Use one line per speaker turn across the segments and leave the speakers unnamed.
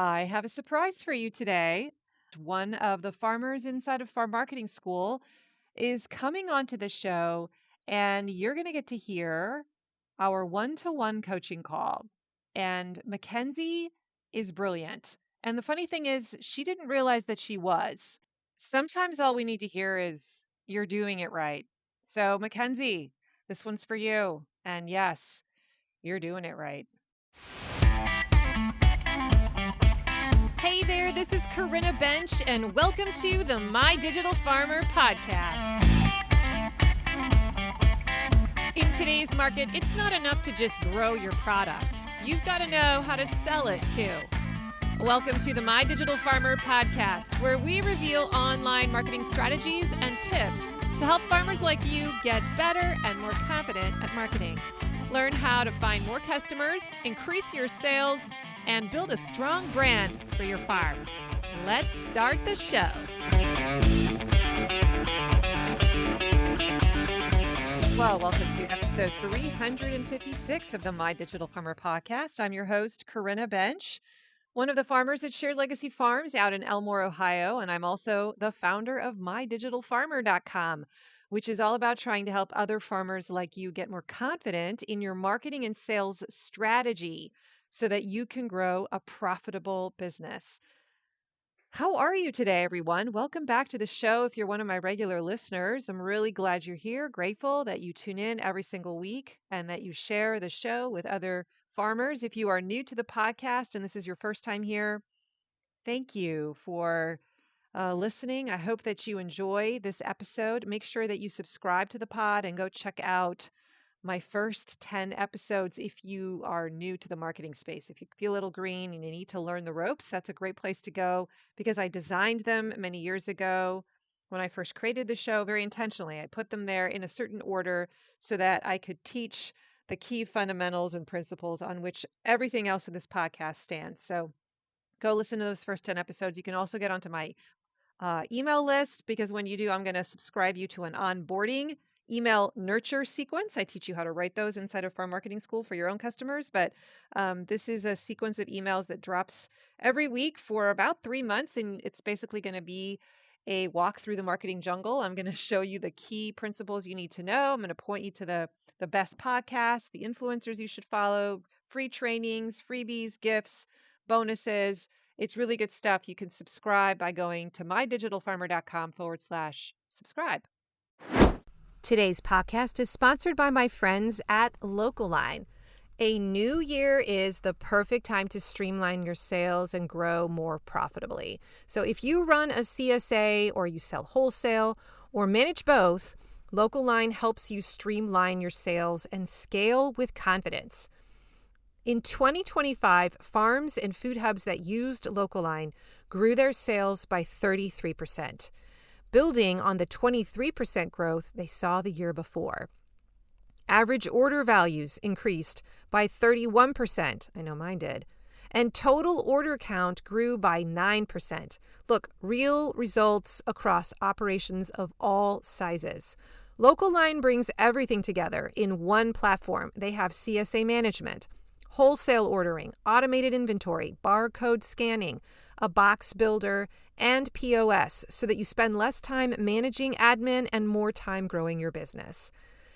I have a surprise for you today. One of the farmers inside of Farm Marketing School is coming onto the show, and you're going to get to hear our one-to-one coaching call. And MacKenzie is brilliant. And the funny thing is, she didn't realize that she was. Sometimes all we need to hear is, you're doing it right. So, MacKenzie, this one's for you. And yes, you're doing it right.
Hey there, this is Corinna Bench, and welcome to the My Digital Farmer podcast. In today's market, it's not enough to just grow your product. You've got to know how to sell it too. Welcome to the My Digital Farmer podcast, where we reveal online marketing strategies and tips to help farmers like you get better and more confident at marketing. Learn how to find more customers, increase your sales, and build a strong brand for your farm. Let's start the show.
Well, welcome to episode 356 of the My Digital Farmer podcast. I'm your host, Corinna Bench, one of the farmers at Shared Legacy Farms out in Elmore, Ohio, and I'm also the founder of MyDigitalFarmer.com, which is all about trying to help other farmers like you get more confident in your marketing and sales strategy so that you can grow a profitable business. How are you today, everyone? Welcome back to the show. If you're one of my regular listeners, I'm really glad you're here. Grateful that you tune in every single week and that you share the show with other farmers. If you are new to the podcast and this is your first time here, thank you for listening. I hope that you enjoy this episode. Make sure that you subscribe to the pod and go check out my first 10 episodes if you are new to the marketing space. If you feel a little green and you need to learn the ropes, that's a great place to go because I designed them many years ago when I first created the show very intentionally. I put them there in a certain order so that I could teach the key fundamentals and principles on which everything else in this podcast stands. So go listen to those first 10 episodes. You can also get onto my email list because when you do, I'm going to subscribe you to an onboarding email nurture sequence. I teach you how to write those inside of Farm Marketing School for your own customers. But this is a sequence of emails that drops every week for about 3 months. And it's basically going to be a walk through the marketing jungle. I'm going to show you the key principles you need to know. I'm going to point you to the best podcasts, the influencers you should follow, free trainings, freebies, gifts, bonuses. It's really good stuff. You can subscribe by going to mydigitalfarmer.com/subscribe.
Today's podcast is sponsored by my friends at Localine. A new year is the perfect time to streamline your sales and grow more profitably. So if you run a CSA or you sell wholesale or manage both, Localine helps you streamline your sales and scale with confidence. In 2025, farms and food hubs that used Localine grew their sales by 33%, building on the 23% growth they saw the year before. Average order values increased by 31%, I know mine did, and total order count grew by 9%. Look, real results across operations of all sizes. Localine brings everything together in one platform. They have CSA management, wholesale ordering, automated inventory, barcode scanning, a box builder, and POS so that you spend less time managing admin and more time growing your business.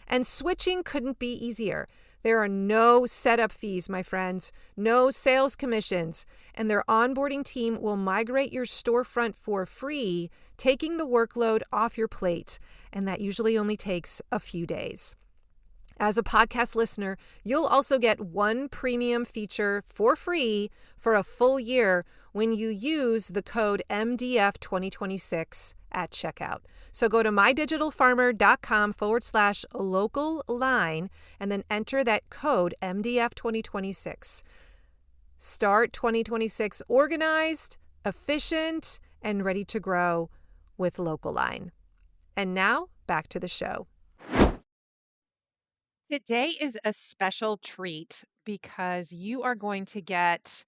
And switching couldn't be easier. There are no setup fees, my friends, no sales commissions, and their onboarding team will migrate your storefront for free, taking the workload off your plate, and that usually only takes a few days. As a podcast listener, you'll also get one premium feature for free for a full year when you use the code MDF2026 at checkout. So go to mydigitalfarmer.com/local-line and then enter that code MDF2026. Start 2026 organized, efficient, and ready to grow with Localine. And now back to the show.
Today is a special treat because you are going to get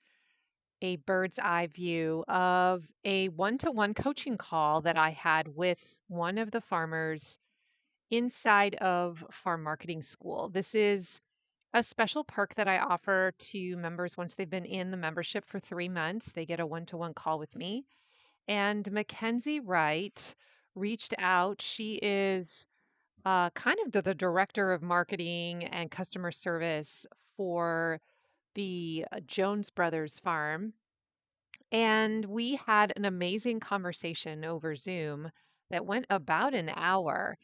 a bird's eye view of a one-to-one coaching call that I had with one of the farmers inside of Farm Marketing School. This is a special perk that I offer to members once they've been in the membership for 3 months. They get a one-to-one call with me. And MacKenzie Wright reached out. She is kind of the director of marketing and customer service for the Jones Brothers farm. And we had an amazing conversation over Zoom that went about an hour.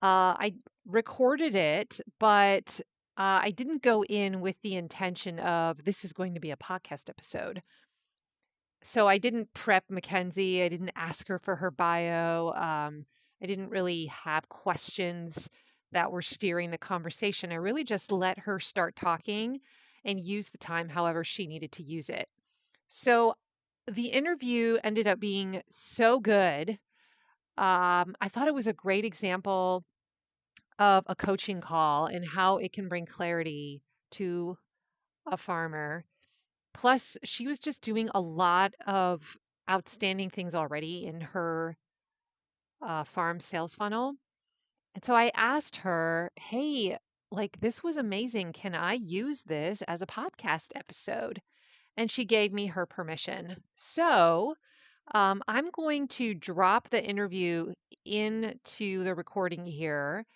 I recorded it, but I didn't go in with the intention of this is going to be a podcast episode. So I didn't prep Mackenzie. I didn't ask her for her bio. I didn't really have questions that were steering the conversation. I really just let her start talking and use the time however she needed to use it. So the interview ended up being so good. I thought it was a great example of a coaching call and how it can bring clarity to a farmer. Plus, she was just doing a lot of outstanding things already in her farm sales funnel. And so I asked her, hey, like this was amazing. Can I use this as a podcast episode? And she gave me her permission. So I'm going to drop the interview into the recording here,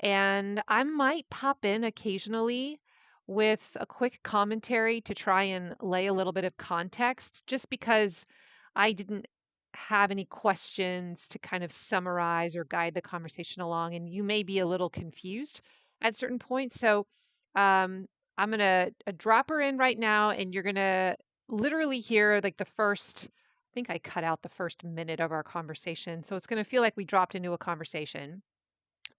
and I might pop in occasionally with a quick commentary to try and lay a little bit of context, just because I didn't have any questions to kind of summarize or guide the conversation along. And you may be a little confused at certain points. So I'm going to drop her in right now, and you're going to literally hear like the first. I think I cut out the first minute of our conversation. So it's going to feel like we dropped into a conversation.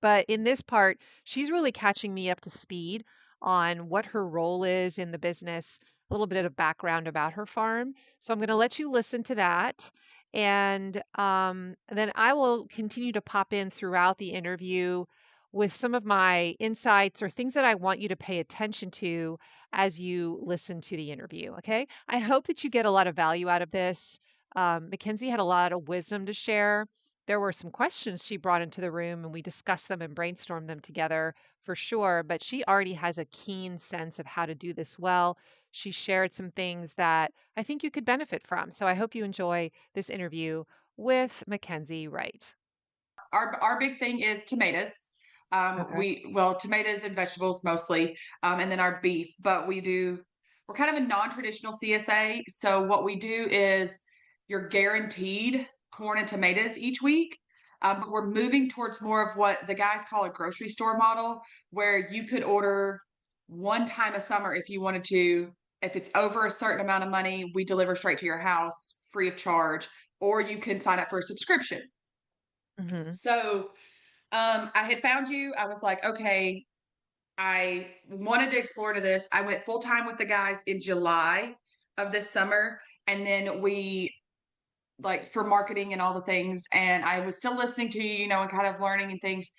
But in this part, she's really catching me up to speed on what her role is in the business, a little bit of background about her farm. So I'm going to let you listen to that. And then I will continue to pop in throughout the interview with some of my insights or things that I want you to pay attention to as you listen to the interview. Okay. I hope that you get a lot of value out of this. Mackenzie had a lot of wisdom to share. There were some questions she brought into the room and we discussed them and brainstormed them together for sure, but she already has a keen sense of how to do this well. She shared some things that I think you could benefit from. So I hope you enjoy this interview with Mackenzie Wright.
Our big thing is tomatoes.
Okay.
Tomatoes and vegetables mostly, and then our beef. But we're kind of a non-traditional CSA. So what we do is you're guaranteed corn and tomatoes each week. But we're moving towards more of what the guys call a grocery store model, where you could order one time a summer if you wanted to. If it's over a certain amount of money, we deliver straight to your house free of charge, or you can sign up for a subscription.
Hmm.
So I had found you. I was like, okay, I wanted to explore into this. I went full time with the guys in July of this summer. And then we, like, for marketing and all the things. And I was still listening to you, and kind of learning and things.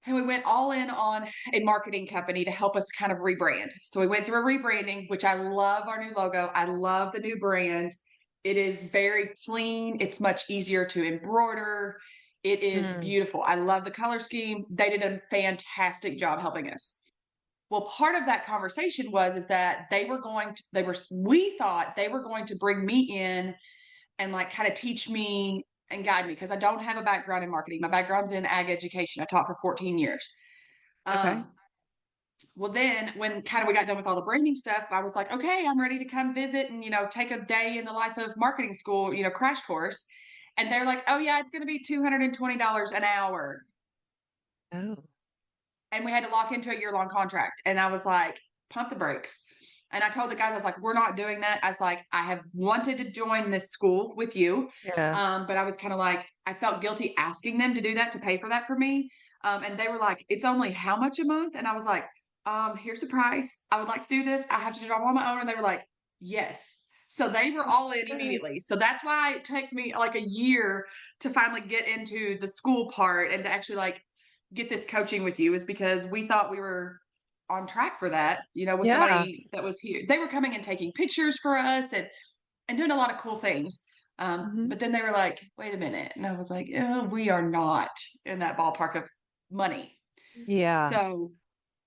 And we went all in on a marketing company to help us kind of rebrand. So we went through a rebranding, which I love our new logo. I love the new brand. It is very clean. It's much easier to embroider. It is
Mm.
beautiful. I love the color scheme. They did a fantastic job helping us. Well, part of that conversation was is that we thought they were going to bring me in and like kind of teach me and guide me because I don't have a background in marketing. My background's in ag education. I taught for 14 years.
Okay.
Um, well, then when kind of we got done with all the branding stuff, I was like, okay, I'm ready to come visit and, take a day in the life of marketing school, crash course. And they're like, oh, yeah, it's going to be $220 an hour.
Oh.
And we had to lock into a year-long contract. And I was like, pump the brakes. And I told the guys, I was like, we're not doing that. I was like, I have wanted to join this school with you.
Yeah.
But I was kind of like, I felt guilty asking them to do that, to pay for that for me. And they were like, it's only how much a month? And I was like, here's the price. I would like to do this. I have to do it all on my own. And they were like, yes. So they were all in
Good.
immediately. So that's why it took me like a year to finally get into the school part and to actually like get this coaching with you, is because we thought we were on track for that, with
Yeah.
somebody that was here. They were coming and taking pictures for us and doing a lot of cool things.
Hmm.
But then they were like, wait a minute. And I was like, oh, we are not in that ballpark of money.
Yeah.
So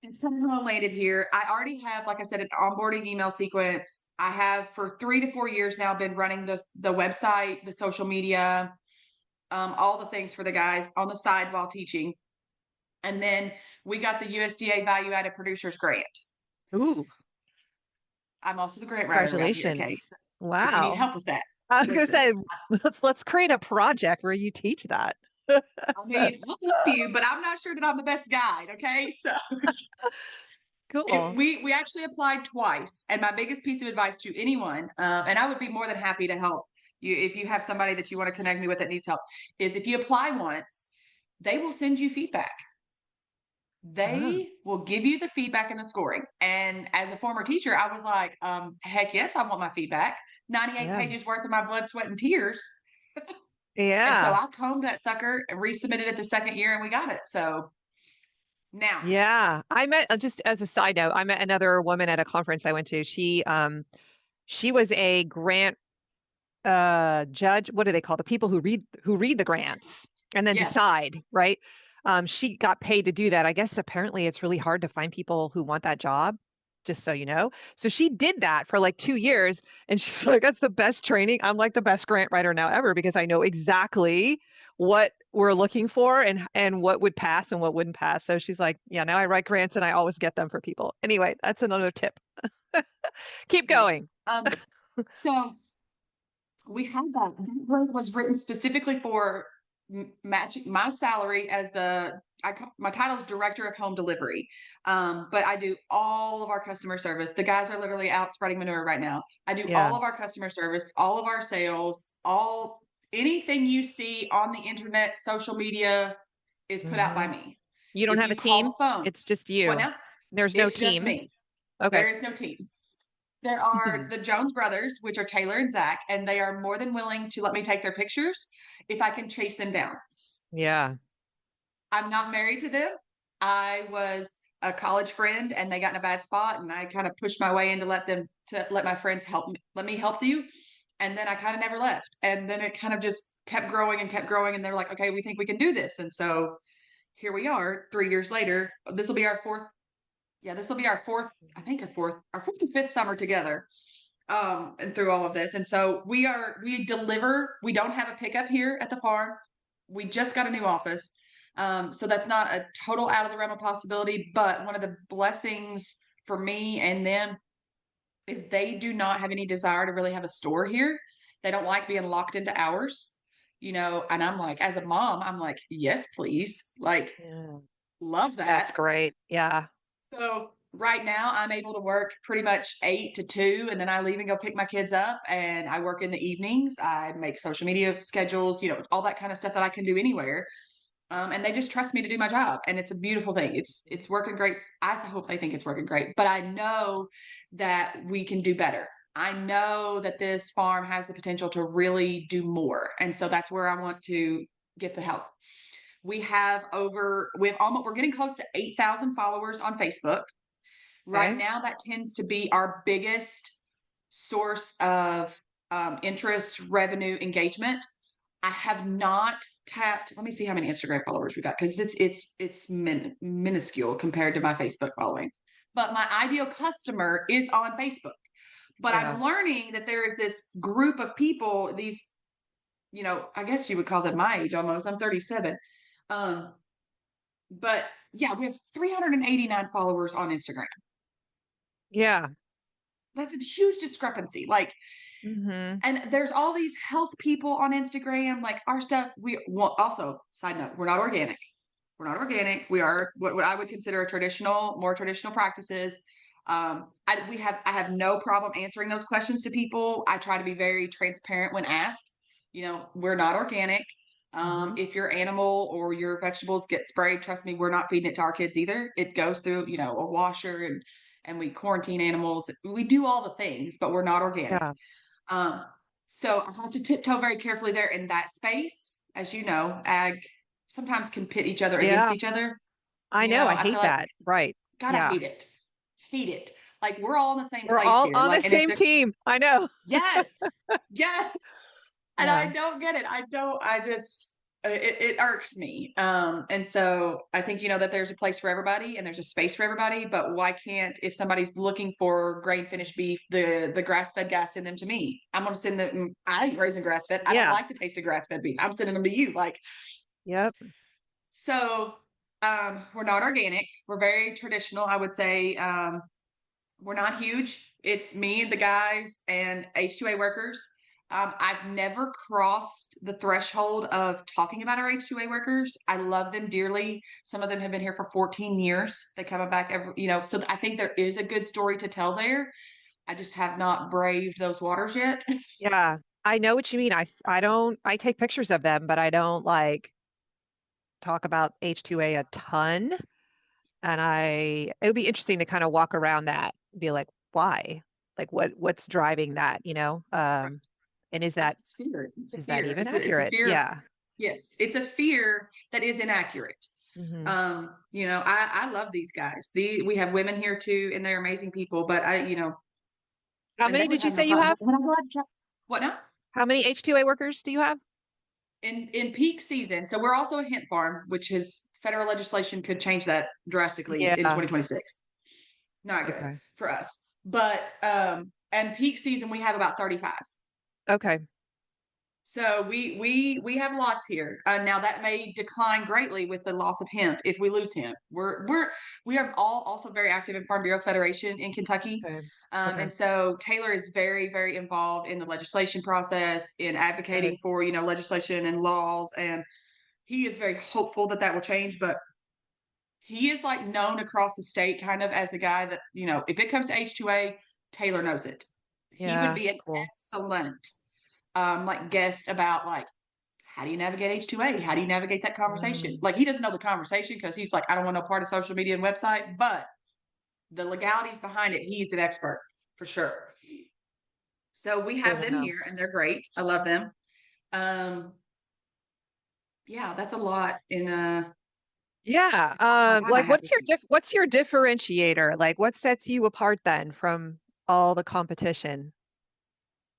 It's kind of how I landed here. I already have, like I said, an onboarding email sequence. I have for 3 to 4 years now been running the website, the social media, all the things for the guys on the side while teaching. And then we got the USDA Value Added Producers Grant.
Ooh,
I'm also the grant writer around here. Okay,
congratulations.
so if you need
Wow.
help with that,
I was gonna
listen.
say, let's create a project where you teach that.
I mean, I'll help you, but I'm not sure that I'm the best guide. Okay, so
Cool.
we actually applied twice, and my biggest piece of advice to anyone, and I would be more than happy to help you if you have somebody that you want to connect me with that needs help, is if you apply once, they will send you feedback.
Ah,
They will give you the feedback and the scoring. And as a former teacher, I was like, heck yes, I want my feedback. 98
yeah.
pages worth of my blood, sweat, and tears. And so
Yeah.
I combed that sucker and resubmitted it the second year, and we got it. So now,
Yeah. I met just as a side note, I met another woman at a conference I went to. She was a grant judge. What do they call the people who read the grants and then
yes,
decide, right? She got paid to do that. I guess apparently it's really hard to find people who want that job, just so you know. So she did that for like 2 years, and she's like, "That's the best training. I'm like the best grant writer now ever because I know exactly what we're looking for and what would pass and what wouldn't pass." So she's like, "Yeah, now I write grants and I always get them for people." Anyway, that's another tip. Keep
great.
going.
So we had that. That grant was written specifically for matching my salary as my title is director of home delivery, but I do all of our customer service. The guys are literally out spreading manure right now. I do
Yeah.
all of our customer service, all of our sales, all anything you see on the internet, social media is put out by
Hmm.
me.
You don't
If
have a
you call
team?
the phone,
It's just
what
you.
now?
There's no
It's just
team.
me.
Okay.
There is no team. There are the Jones brothers, which are Taylor and Zach, and they are more than willing to let me take their pictures if I can chase them down.
Yeah.
I'm not married to them. I was a college friend and they got in a bad spot and I kind of pushed my way in to let my friends help me, let me help you. And then I kind of never left. And then it kind of just kept growing and kept growing. And they're like, okay, we think we can do this. And so here we are 3 years later. This will be our fourth. Yeah, this will be our fourth, I think our fourth or fifth summer together, and through all of this. And so we deliver. We don't have a pickup here at the farm. We just got a new office. So that's not a total out of the realm of possibility, but one of the blessings for me and them is they do not have any desire to really have a store here. They don't like being locked into hours, and I'm like, as a mom, I'm like, yes, please. Like,
Yeah.
love
That's
that.
great. Yeah.
So right now I'm able to work pretty much 8 to 2, and then I leave and go pick my kids up, and I work in the evenings. I make social media schedules, all that kind of stuff that I can do anywhere. And they just trust me to do my job, and it's a beautiful thing. It's working great. I hope they think it's working great, but I know that we can do better. I know that this farm has the potential to really do more, and so that's where I want to get the help. We're getting close to 8,000 followers on Facebook. Right
Okay.
now, that tends to be our biggest source of interest, revenue, engagement. I have not tapped. Let me see how many Instagram followers we got because it's minuscule compared to my Facebook following. But my ideal customer is on Facebook. But
Yeah.
I'm learning that there is this group of people. I guess you would call them my age almost. I'm 37. Um, but yeah, we have 389 followers on Instagram.
Yeah.
That's a huge discrepancy. Like,
Hmm.
and there's all these health people on Instagram. Like our stuff, also, side note, we're not organic. We're not organic. We are what I would consider more traditional practices. I have no problem answering those questions to people. I try to be very transparent when asked. We're not organic.
Hmm.
If your animal or your vegetables get sprayed, trust me, we're not feeding it to our kids either. It goes through, a washer and we quarantine animals. We do all the things, but we're not organic.
Yeah.
Um, so I have to tiptoe very carefully there in that space. As you know, ag sometimes can pit each other against
Yeah.
each other.
I know. I
I feel
hate
like,
that. Right.
God, I
Yeah.
hate it. Hate it. Like we're all in the same
We're
place
all
here.
on the
Like, and if
same
there,
team. I know.
yes, yes. And
Yeah.
I don't get it. I don't, I just, it irks me. And so I think, that there's a place for everybody and there's a space for everybody, but why can't, if somebody's looking for grain finished beef, the grass fed guy send them to me? I'm going to send them. I ain't raising grass fed. I don't
Yeah.
like the taste of grass fed beef. I'm sending them to you. Like,
Yep.
so, we're not organic. We're very traditional, I would say. We're not huge. It's me, the guys, and H2A workers. I've never crossed the threshold of talking about our H2A workers. I love them dearly. Some of them have been here for 14 years. They come back so I think there is a good story to tell there. I just have not braved those waters yet.
Yeah. I know what you mean. I don't I take pictures of them, but I don't like talk about H2A a ton. And it would be interesting to kind of walk around that, be like, why? Like what's driving that, you know? And
I think it's fear. It's a
is that
fear.
even
It's a
accurate?
fear.
Yeah.
Yes, it's a fear that is inaccurate.
Hmm.
I love these guys. We have women here too, and they're amazing people. But
How
and they
many
were
did you
having a
say you
problem
have?
when I go out to try. What now?
How many H2A workers do you have?
In peak season. So we're also a hemp farm, which is federal legislation could change that drastically in
Yeah.
2026. Not good
Okay.
for us. But and peak season we have about 35.
Okay.
So we have lots here. Now that may decline greatly with the loss of hemp if we lose hemp. We are all also very active in Farm Bureau Federation in Kentucky.
Okay. Okay.
And so Taylor is very, very involved in the legislation process, in advocating
Good.
for, legislation and laws. And he is very hopeful that that will change. But he is like known across the state kind of as a guy that, if it comes to H2A, Taylor knows it. He would
Yeah.
be an
Cool.
excellent like guest about like how do you navigate H2A? How do you navigate that conversation?
Mm,
Like he doesn't know the conversation because he's like, I don't want no part of social media and website, but the legalities behind it, he's an expert for sure. So we
good
have
to
them
know.
here and they're great. I love them. Um, yeah, that's a lot in
Yeah.
all my time I
Like
have with you.
what's your differentiator? Like what sets you apart then from all the competition?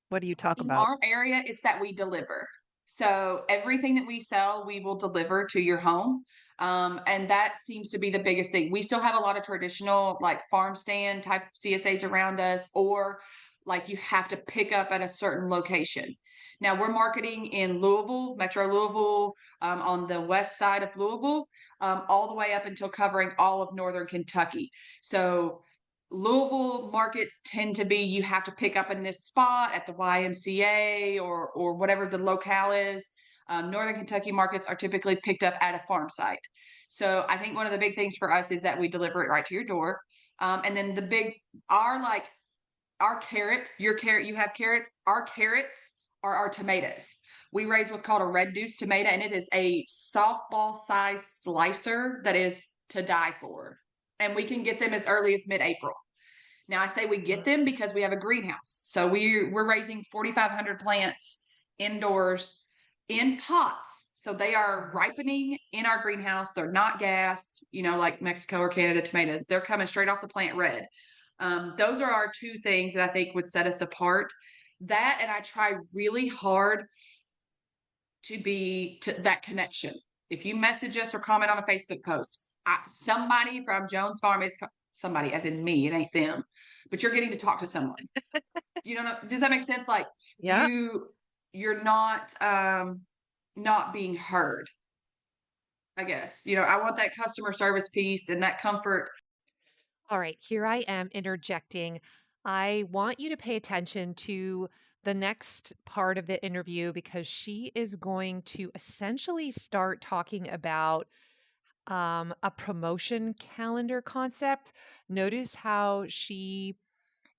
What do you talk
In
about?
our area, it's that we deliver. So everything that we sell, we will deliver to your home. And that seems to be the biggest thing. We still have a lot of traditional, like farm stand type of CSAs around us, or like you have to pick up at a certain location. Now we're marketing in Louisville, Metro Louisville, on the west side of Louisville, all the way up until covering all of northern Kentucky. So Louisville markets tend to be you have to pick up in this spot at the YMCA or whatever the locale is. Northern Kentucky markets are typically picked up at a farm site. So I think one of the big things for us is that we deliver it right to your door. And then our like our carrot, your carrot, you have carrots. Our carrots are our tomatoes. We raise what's called a red deuce tomato, and it is a softball size slicer that is to die for. And we can get them as early as mid-April. Now I say we get them because we have a greenhouse. So we're raising 4,500 plants indoors in pots. So they are ripening in our greenhouse. They're not gassed, like Mexico or Canada tomatoes. They're coming straight off the plant red. Those are our two things that I think would set us apart. That and I try really hard to that connection. If you message us or comment on a Facebook post, somebody from Jones Farm is somebody, as in me, it ain't them, but you're getting to talk to someone. You know, does that make sense? Like
Yeah.
you're not being heard. I guess I want that customer service piece and that comfort.
All right, here I am interjecting. I want you to pay attention to the next part of the interview because she is going to essentially start talking about a promotion calendar concept. Notice how she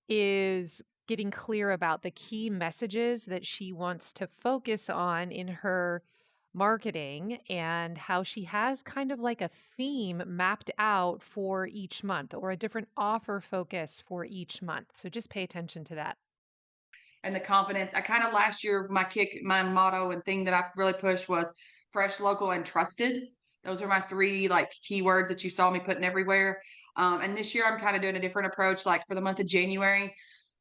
is getting clear about the key messages that she wants to focus on in her marketing and how she has kind of like a theme mapped out for each month or a different offer focus for each month. So just pay attention to that.
And the confidence. I kind of last year, my motto and thing that I really pushed was fresh, local, and trusted. Those are my three like keywords that you saw me putting everywhere. And this year, I'm kind of doing a different approach. Like for the month of January,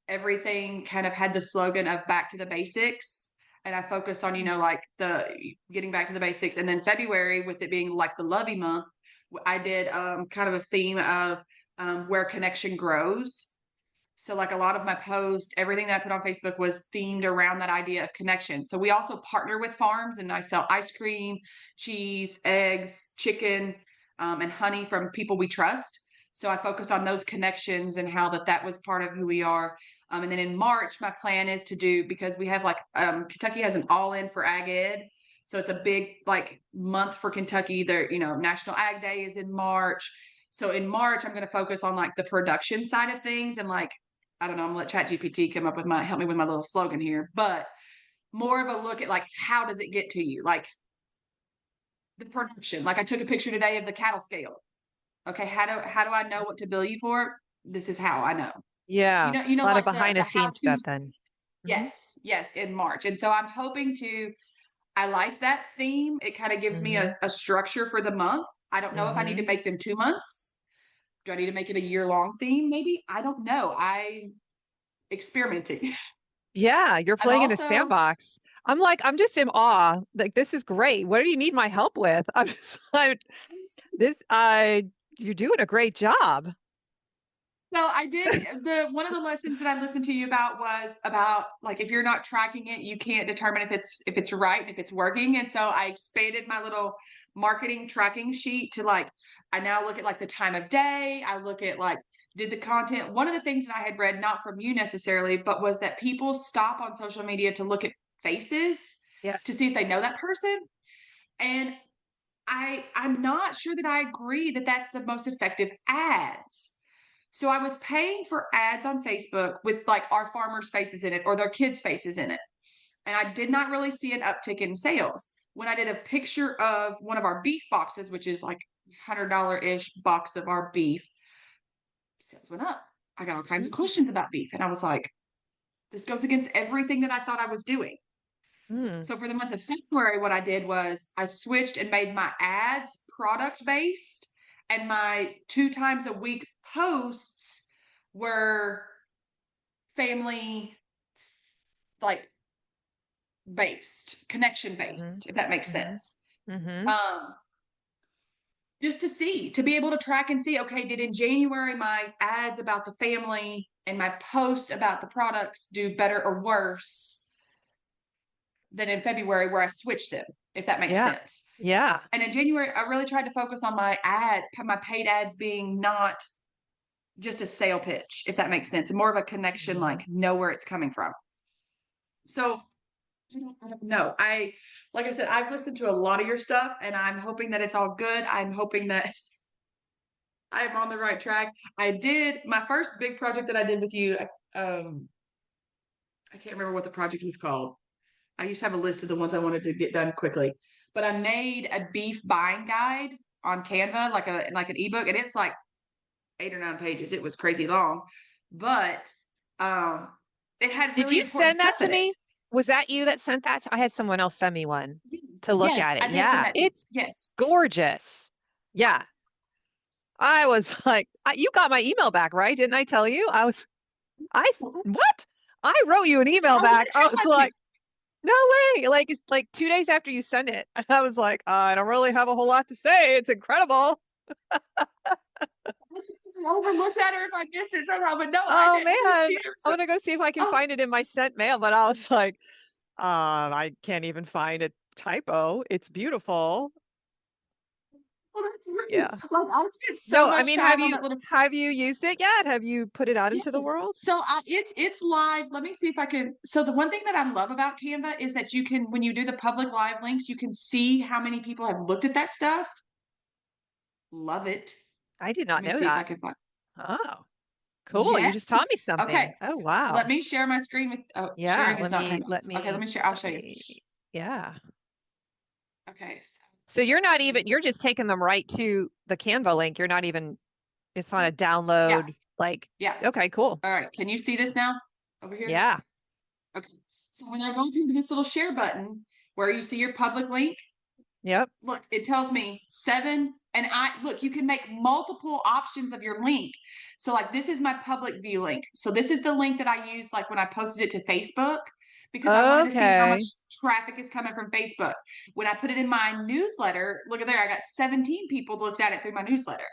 everything kind of had the slogan of back to the basics. and I focus on, like the getting back to the basics. And then February, with it being like the Lovey month, I did kind of a theme of where connection grows. So like a lot of my posts, everything that I put on Facebook was themed around that idea of connection. So we also partner with farms, and I sell ice cream, cheese, eggs, chicken, and honey from people we trust. So I focus on those connections and how that was part of who we are. And then in March, my plan is to do, because we have like Kentucky has an all-in for Ag Ed. So it's a big like month for Kentucky. There, National Ag Day is in March. So in March, I'm going to focus on like the production side of things, and like, I don't know, I'm gonna let ChatGPT come up with help me with my little slogan here, but more of a look at like, how does it get to you? Like the production. Like I took a picture today of the cattle scale. Okay, how do I know what to bill you for? This is how I know.
Yeah. A lot of
Like
behind the
the how
scenes stuff
to's.
then. Hmm.
Yes, in March. And so I'm hoping I like that theme. It kind of gives me
Hmm.
a structure for the month. I don't know if I need to
Hmm.
make them 2 months. Do I need to make it a year-long theme? Maybe. I don't know. I experimenting.
Yeah, you're
I've
playing in a
also
sandbox. I'm just in awe. Like, this is great. What do you need my help with? I'm just like, this, you're doing a great job.
So I did the one of the lessons that I listened to you about was about like, if you're not tracking it, you can't determine if it's right and if it's working. And so I expanded my little marketing tracking sheet to like, I now look at like the time of day. I look at like, did the content. One of the things that I had read, not from you necessarily, but was that people stop on social media to look at faces to
Yes.
see if they know that person. And I'm not sure that I agree that that's the most effective ads. So I was paying for ads on Facebook with like our farmers' faces in it or their kids' faces in it. And I did not really see an uptick in sales. When I did a picture of one of our beef boxes, which is like $100-ish box of our beef, sales went up. I got all kinds of questions about beef. And I was like, this goes against everything that I thought I was doing.
Mm-hmm.
So for the month of February, what I did was I switched and made my ads product based, and my 2 times a week posts were family like based, connection
Mm-hmm.
based, if that makes
Mm-hmm.
sense.
Mm-hmm.
Um, just to be able to track and see, okay, did in January my ads about the family and my posts about the products do better or worse than in February where I switched them, if that makes
Yeah.
sense.
Yeah.
And in January, I really tried to focus on my paid ads being not just a sale pitch, if that makes sense, and more of a connection,
Mm-hmm.
like know where it's coming from. So I don't know. Like I said, I've listened to a lot of your stuff, and I'm hoping that it's all good. I'm hoping that I'm on the right track. I did my first big project that I did with you. Um, I can't remember what the project was called. I used to have a list of the ones I wanted to get done quickly, but I made a beef buying guide on Canva, like an ebook, and it's like 8 or 9 pages. It was crazy long, but um, it had
Did
really
you
important
send that
stuff
to
in it.
me? Was that you that sent that? I had someone else send me one to look
Yes,
at it.
I did send
Yeah,
that to you.
it's
Yes.
gorgeous. Yeah. I was like, you got my email back, right? Didn't I tell you? What? I wrote you an email
I want
back.
to
I
check
was
last week.
like, no way. Like, it's like 2 days after you sent it. I was like, I don't really have a whole lot to say. It's incredible.
I overlooked that, or if I missed it somehow, but no, I
Oh
didn't really see
man.
it.
I'm gonna go see if I can
Oh,
find it in my sent mail, but I was like, I can't even find a typo. It's beautiful.
well, that's great.
Yeah.
Like I spent so
No, I
much
mean,
time on that little.
have you used it yet? Have you put it out into the
Yes.
world?
So it's live. Let me see if I can. So the one thing that I love about Canva is that you can, when you do the public live links, you can see how many people have looked at that stuff. Love it.
I did
Let
not
me
know
see if I
that.
can find.
Oh, cool. You just taught me
Yes. Okay.
something. Oh,
Let
wow.
me share my screen with. Oh,
Yeah,
sharing is not turned on. Okay. I'll
let
show you.
me, yeah.
Okay.
So you're just taking them right to the Canva link. You're not even, it's not a
Yeah.
download, like,
Yeah.
okay, cool.
All right. Can you see this now over here?
Yeah.
Okay. So when I go into this little share button where you see your public link,
Yep.
look, it tells me 7. And look, you can make multiple options of your link. So like this is my public view link. So this is the link that I use like when I posted it to Facebook. because I wanted to see how much
Okay.
traffic is coming from Facebook. When I put it in my newsletter, look at there, I got 17 people looked at it through my newsletter.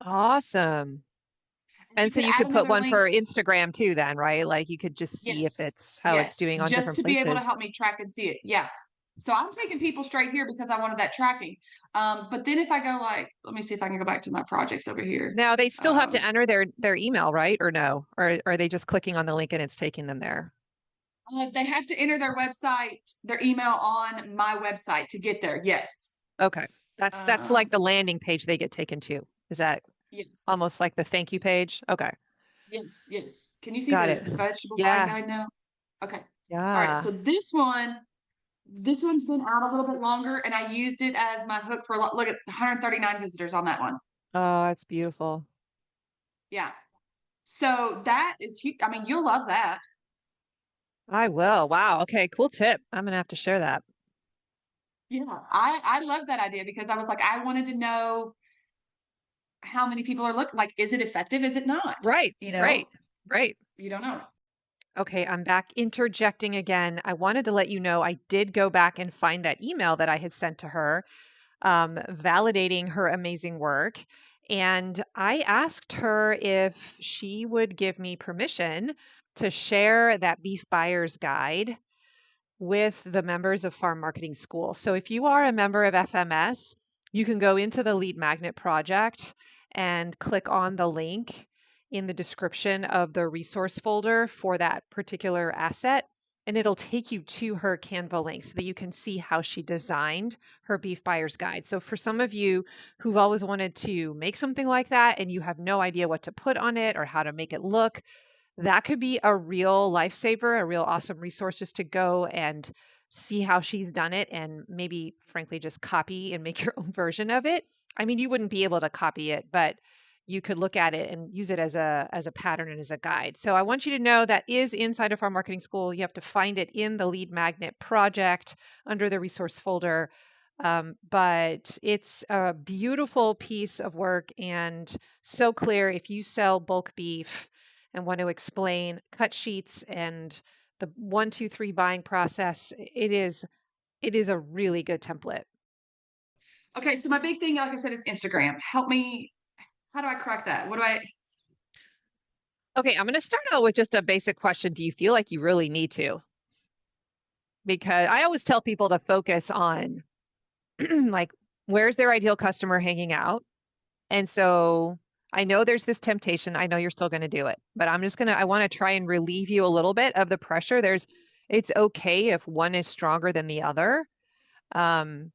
Awesome.
And you
And so
could
you
add
could put
another
one
link.
for Instagram too then, right? Like you could just see if
Yes.
it's how it's
Yes.
doing on
Just
different
to be able to
places.
help me track and see it. Yeah. So I'm taking people straight here because I wanted that tracking. But then if I go like, let me see if I can go back to my projects over here.
Now they still have to
Um,
enter their email, right? Or no? Or are they just clicking on the link and it's taking them there?
they have to enter their website, their email on my website to get there. Yes.
Okay. That's like
Um,
the landing page they get taken to. Is that
yes.
almost like the thank you page? Okay.
Yes. Yes. Can you see
Got
the
it.
vegetable buying
Yeah.
guide now? Okay. All right.
Yeah.
So this one's been out a little bit longer, and I used it as my hook for a lot. Look at 139 visitors on that one.
Oh, that's beautiful.
Yeah. So that is huge. I mean, you'll love that.
I will. Wow. Okay, cool tip. I'm gonna have to share that.
Yeah. I love that idea because I was like, I wanted to know how many people are looking. Like, is it effective? Is it not?
Right,
You
right,
know,
right.
you don't know.
Okay, I'm back interjecting again. I wanted to let you know I did go back and find that email that I had sent to her, validating her amazing work. And I asked her if she would give me permission to share that beef buyer's guide with the members of Farm Marketing School. So if you are a member of FMS, you can go into the Lead Magnet project and click on the link in the description of the resource folder for that particular asset. And it'll take you to her Canva link so that you can see how she designed her beef buyer's guide. So for some of you who've always wanted to make something like that and you have no idea what to put on it or how to make it look, that could be a real lifesaver, a real awesome resource just to go and see how she's done it and maybe frankly just copy and make your own version of it. I mean, you wouldn't be able to copy it, but you could look at it and use it as a pattern and as a guide. So I want you to know that is inside of our marketing school. You have to find it in the Lead Magnet project under the resource folder. But it's a beautiful piece of work and so clear. If you sell bulk beef and want to explain cut sheets and the 1, 2, 3 buying process, it is a really good template.
Okay. So my big thing, like I said, is Instagram. Help me. How do I crack that? What do I?
Okay, I'm going to start out with just a basic question. Do you feel like you really need to? Because I always tell people to focus on like where's their ideal customer hanging out. And so I know there's this temptation. I know you're still going to do it, but I want to try and relieve you a little bit of the pressure. It's okay if one is stronger than the other. Um,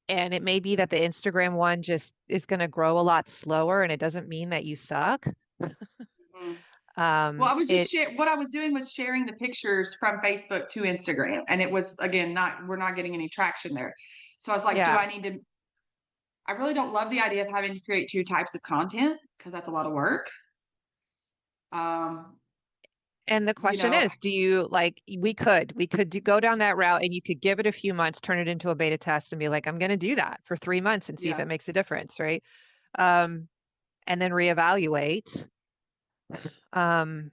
and it may be that the Instagram one just is going to grow a lot slower, and it doesn't mean that you suck.
Mhm. Well, I was just
It
what I was doing was sharing the pictures from Facebook to Instagram, and it was again not we're not getting any traction there. So I was like, do
Yeah.
I need to? I really don't love the idea of having to create two types of content because that's a lot of work. Um,
And the
you
question
know,
is, do you like, go down that route and you could give it a few months, turn it into a beta test and be like, I'm going to do that for 3 months and see if
yeah,
it makes a difference, right? Um, and then reevaluate. Um,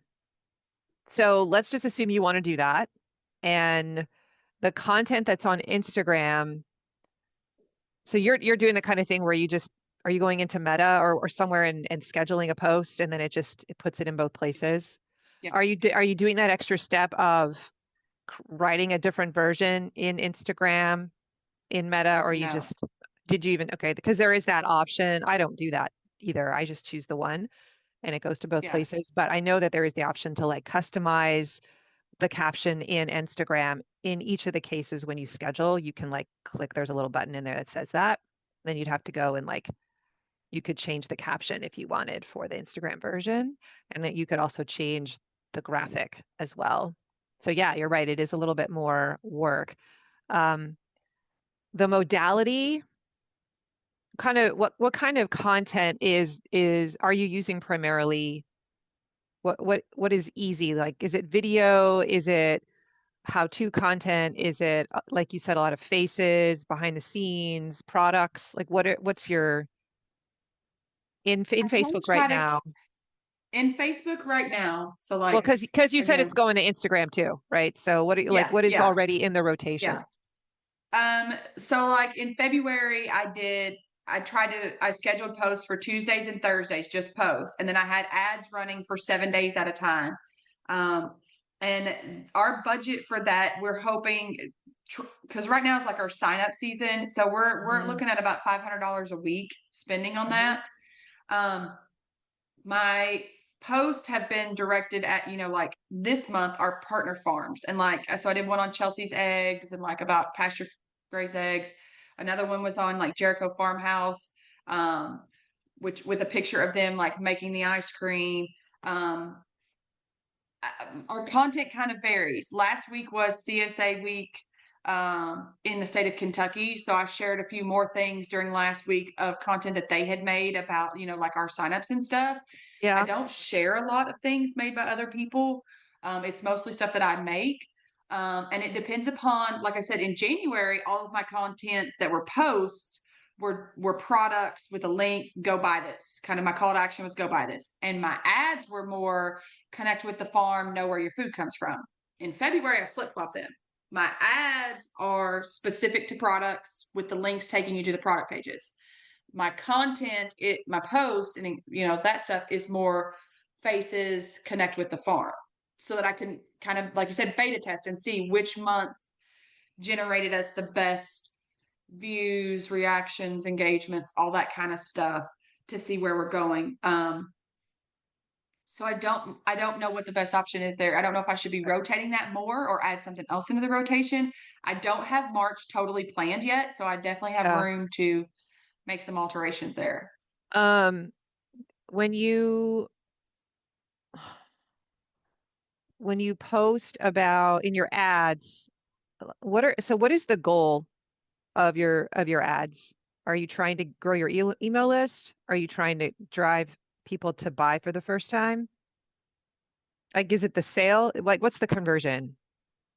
so let's just assume you want to do that. And the content that's on Instagram, so you're doing the kind of thing where are you going into Meta or somewhere and scheduling a post and then it puts it in both places?
yeah,
Are you doing that extra step of writing a different version in Instagram, in Meta, or you
no,
just did you even okay, because there is that option. I don't do that either. I just choose the one and it goes to both
yeah,
places. But I know that there is the option to like customize the caption in Instagram. In each of the cases when you schedule, you can like click, there's a little button in there that says that. Then you'd have to go and like you could change the caption if you wanted for the Instagram version. And then you could also change the graphic as well. So yeah, you're right. It is a little bit more work. Um, the modality, kind of what kind of content is are you using primarily? What is easy? Like, is it video? Is it how-to content? Is it like you said, a lot of faces, behind the scenes, products? Like what's your in
I kind of
Facebook right
try to
now?
in Facebook right now. So
Well,
like
because you said it's
again,
going to Instagram too, right? So what do you like?
yeah,
What is
yeah,
already in the
yeah.
rotation?
So like in February, I scheduled posts for Tuesdays and Thursdays, just posts. And then I had ads running for 7 days at a time. Um, and our budget for that, we're hoping, because right now it's like our sign up season. So we're
Hmm.
looking at about $500 a week spending on
Hmm.
that. Um, my posts have been directed at, like this month, our partner farms. And like, so I did one on Chelsea's eggs and like about pasture raised eggs. Another one was on like Jericho Farmhouse, um, which with a picture of them like making the ice cream. Um, our content kind of varies. Last week was CSA week in the state of Kentucky. So I shared a few more things during last week of content that they had made about, like our signups and stuff. I
Yeah.
don't share a lot of things made by other people. It's mostly stuff that I make. And it depends upon, like I said, in January, all of my content that were posts were products with a link, go buy this. Kind of my call to action was go buy this. And my ads were more connect with the farm, know where your food comes from. In February, I flip flop them. My ads are specific to products with the links taking you to the product pages. My content, my post, and that stuff is more faces connect with the farm, so that I can kind of, like you said, beta test and see which month generated us the best views, reactions, engagements, all that kind of stuff to see where we're going. So I don't know what the best option is there. I don't know if I should be rotating that more or add something else into the rotation. I don't have March totally planned yet, so I definitely have
Yeah.
room to make some alterations there.
Um, when you when you post about in your ads, what is the goal of your ads? Are you trying to grow your email list? Are you trying to drive people to buy for the first time? Like, is it the sale? Like, what's the conversion?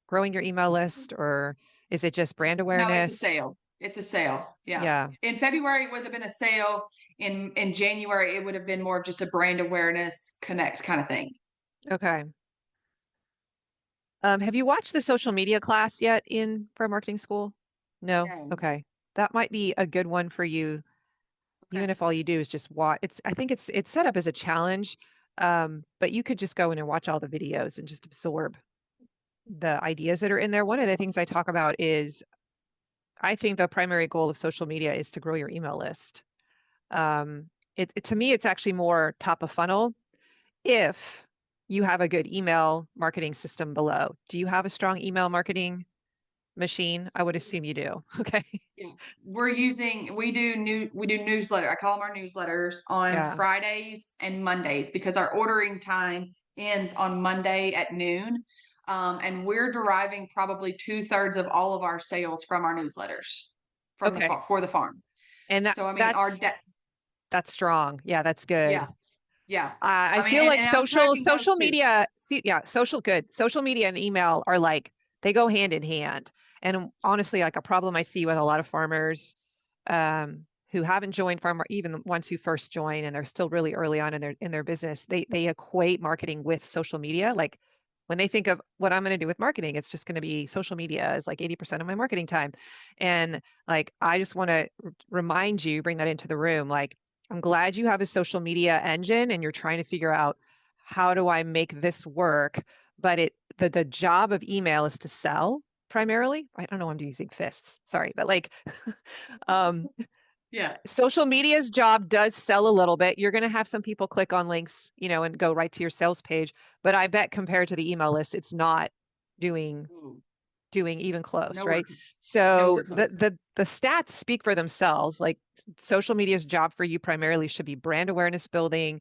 Growing your email list, or is it just brand
No, it's a
awareness?
sale. It's a sale. Yeah.
Yeah.
In February, it would have been a sale. In January, it would have been more of just a brand awareness connect kind of thing.
Okay. Have you watched the social media class yet in for marketing school? No?
No.
Okay. That might be a good one for you,
Okay.
even if all you do is just watch. I think it's set up as a challenge, but you could just go in and watch all the videos and just absorb the ideas that are in there. One of the things I talk about is I think the primary goal of social media is to grow your email list. To me, it's actually more top of funnel if you have a good email marketing system below. Do you have a strong email marketing machine? I would assume you do. Okay.
Yeah. We do newsletter. I call them our newsletters on
Yeah.
Fridays and Mondays because our ordering time ends on Monday at noon. And we're deriving probably 2/3 of all of our sales from our newsletters from the
Okay.
farm for the farm.
And
So I mean,
that's strong. Yeah, that's good.
yeah, yeah.
I
I mean,
feel
and,
like
and I'm tracking those
social
too.
media, yeah, social media and email are like they go hand in hand. And honestly, like a problem I see with a lot of farmers who haven't joined farmer, even the ones who first join and they're still really early on in their business, they equate marketing with social media. Like when they think of what I'm going to do with marketing, it's just going to be social media is like 80% of my marketing time. And like I just want to remind you, bring that into the room, like I'm glad you have a social media engine and you're trying to figure out how do I make this work? But the job of email is to sell primarily. I don't know, I'm using fists. Sorry, but like um
Yeah.
social media's job does sell a little bit. You're going to have some people click on links, and go right to your sales page, but I bet compared to the email list, it's not doing
Ooh,
doing even close,
nowhere,
right? So
nowhere close.
the stats speak for themselves. Like social media's job for you primarily should be brand awareness building,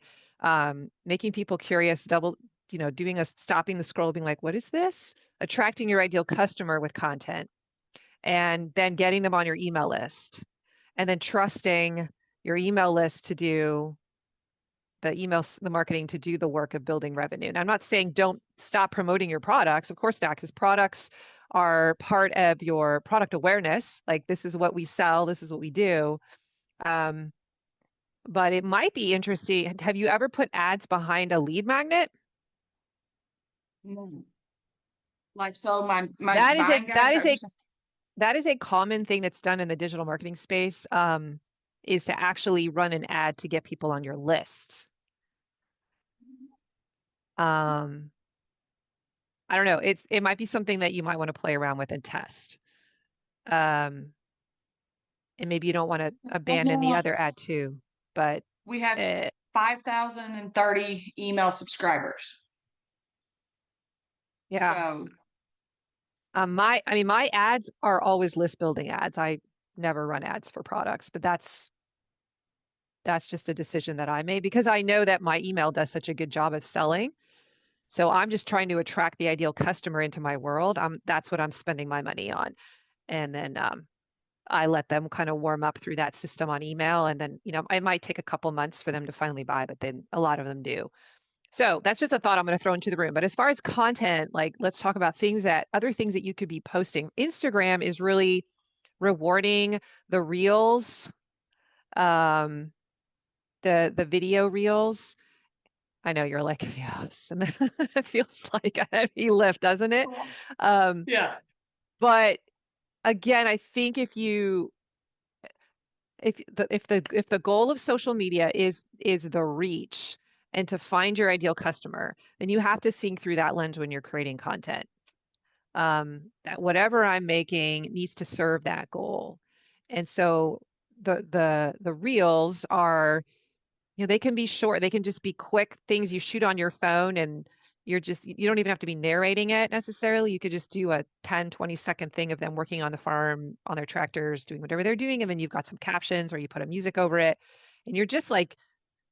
making people curious, doing a stopping the scroll, being like, what is this? Attracting your ideal customer with content, and then getting them on your email list, and then trusting your email list to do the marketing to do the work of building revenue. Now, I'm not saying don't stop promoting your products. Of course not, because products are part of your product awareness. Like this is what we sell, this is what we do. Um, but it might be interesting. Have you ever put ads behind a lead magnet?
Mm. Like, so my
That is a
buying guys, is
that
that
is
what you're
a
saying?
that is a common thing that's done in the digital marketing space, is to actually run an ad to get people on your list. Um, I don't know. It might be something that you might want to play around with and test. Um, and maybe you don't want to
'Cause right
abandon the
now
other ad too, but
we have
uh,
5,030 email subscribers.
yeah.
So
I mean, my ads are always list building ads. I never run ads for products, but that's just a decision that I made because I know that my email does such a good job of selling. So I'm just trying to attract the ideal customer into my world. That's what I'm spending my money on. And then I let them kind of warm up through that system on email. And then, it might take a couple months for them to finally buy, but then a lot of them do. So that's just a thought I'm going to throw into the room. But as far as content, like let's talk about other things that you could be posting. Instagram is really rewarding the reels, um, the video reels. I know you're like, yes, and it feels like a heavy lift, doesn't it? Um,
yeah.
but again, I think if the goal of social media is the reach and to find your ideal customer, then you have to think through that lens when you're creating content. That whatever I'm making needs to serve that goal. And so the reels are, they can be short, they can just be quick things you shoot on your phone and you don't even have to be narrating it necessarily. You could just do a 10-20 second thing of them working on the farm on their tractors, doing whatever they're doing. And then you've got some captions or you put a music over it. And you're just like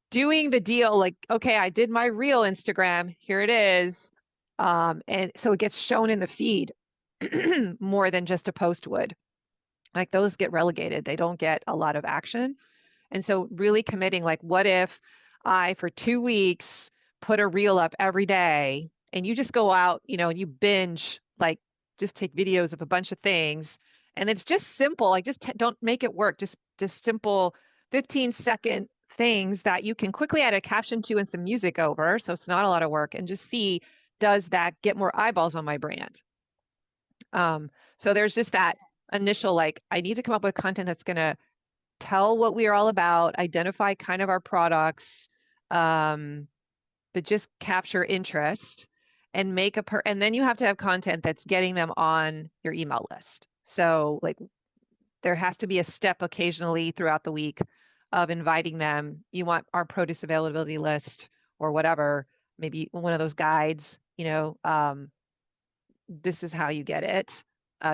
doing the deal, like, okay, I did my real Instagram. Here it is. And so it gets shown in the feed more than just a post would. Like those get relegated. They don't get a lot of action. And so really committing, like, what if I, for 2 weeks, put a reel up every day and you just go out, and you binge, like, just take videos of a bunch of things. And it's just simple, like, just don't make it work. Just simple 15-second things that you can quickly add a caption to and some music over. So it's not a lot of work and just see, does that get more eyeballs on my brand? So there's just that initial, like, I need to come up with content that's going to tell what we are all about, identify kind of our products, um, but just capture interest and and then you have to have content that's getting them on your email list. So like there has to be a step occasionally throughout the week of inviting them. You want our produce availability list or whatever, maybe one of those guides, this is how you get it.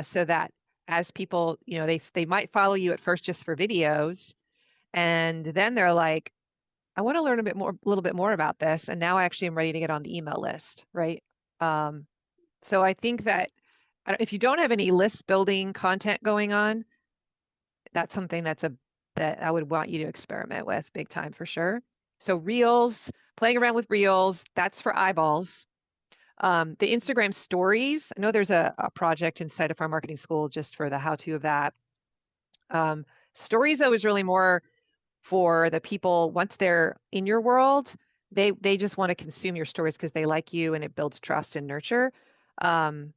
So that as people, they might follow you at first just for videos, and then they're like, I want to learn a little bit more about this. And now I actually am ready to get on the email list, right? Um, so I think that if you don't have any list building content going on, that's something that I would want you to experiment with big time for sure. So reels, playing around with reels, that's for eyeballs. The Instagram stories, I know there's a project inside of our marketing school just for the how-to of that. Um, Stories, though, is really more for the people once they're in your world, they just want to consume your stories because they like you and it builds trust and nurture. Um,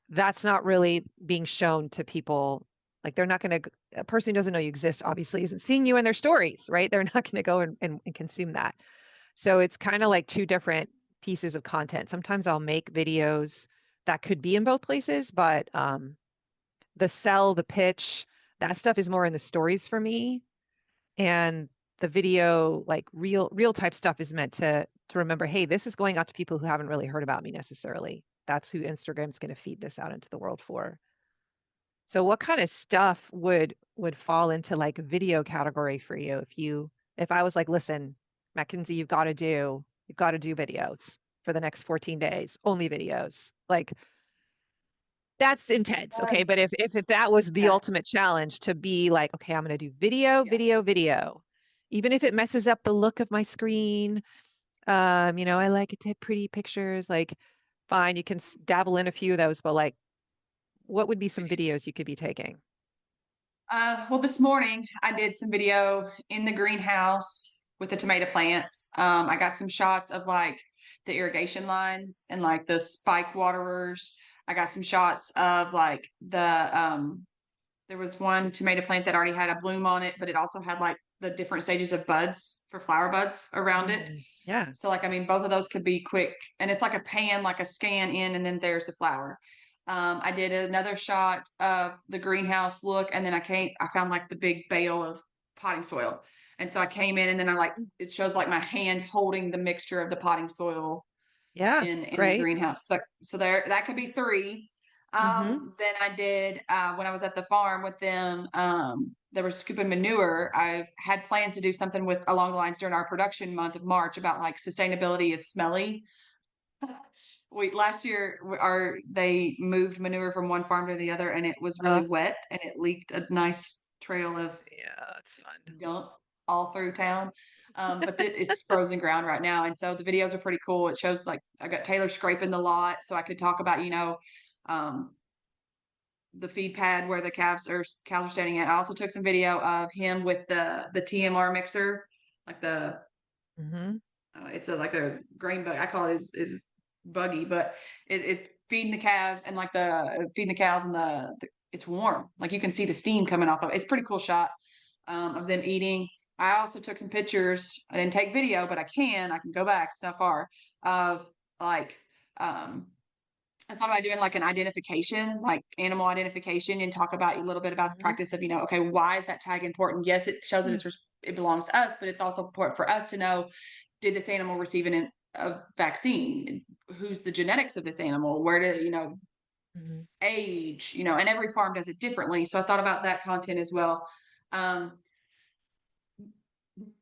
that's not really being shown to people. Like they're not going to, a person who doesn't know you exist obviously isn't seeing you in their stories, right? They're not going to go and consume that. So it's kind of like two different pieces of content. Sometimes I'll make videos that could be in both places, but the pitch, that stuff is more in the stories for me, and the video, like real type stuff, is meant to remember, hey, this is going out to people who haven't really heard about me necessarily. That's who Instagram's going to feed this out into the world for. So what kind of stuff would fall into like a video category for you if I was like, listen, MacKenzie, you've got to do videos for the next 14 days, only videos. Like that's intense. Okay.
Um,
But if that was the
yeah.
ultimate challenge, to be like, okay, I'm going to do video,
Yeah.
video, video, even if it messes up the look of my screen. I like it to have pretty pictures, like fine, you can dabble in a few of those, but like, what would be some videos you could be taking?
Well, this morning I did some video in the greenhouse with the tomato plants. I got some shots of like the irrigation lines and like the spike waterers. I got some shots of like there was one tomato plant that already had a bloom on it, but it also had like the different stages of buds for flower buds around it.
Yeah.
So like I mean both of those could be quick and it's like a pan, like a scan in and then there's the flower. I did another shot of the greenhouse look and then I found like the big bale of potting soil. And so I came in and then I like it shows like my hand holding the mixture of the potting soil
Yeah.
in the
Great.
greenhouse. So there that could be three.
Mm-hmm.
Then I did when I was at the farm with them. They were scooping manure. I had plans to do something with along the lines during our production month of March about like sustainability is smelly. We last year our they moved manure from one farm to the other and it was really
Uh,
wet and it leaked a nice trail of
yeah, it's fun.
gunk all through town. But it's frozen ground right now, and so the videos are pretty cool. It shows like I got Taylor scraping the lot, so I could talk about um, the feed pad where the cows are standing at. I also took some video of him with the TMR mixer, like the
Mm-hmm.
it's a like a grain bug. I call it is buggy, but it feeding the calves and like the feeding the cows and the it's warm. Like you can see the steam coming off of it. It's a pretty cool shot of them eating. I also took some pictures. I didn't take video, but I can go back so far of like um I thought about doing like an identification, like animal identification, and talk about a little bit about the
Mm-hmm.
practice of, okay, why is that tag important? Yes, it shows that it belongs to us, but it's also important for us to know, did this animal receive a vaccine? Who's the genetics of this animal? Where to,
Mm-hmm.
age, and every farm does it differently. So I thought about that content as well. Um,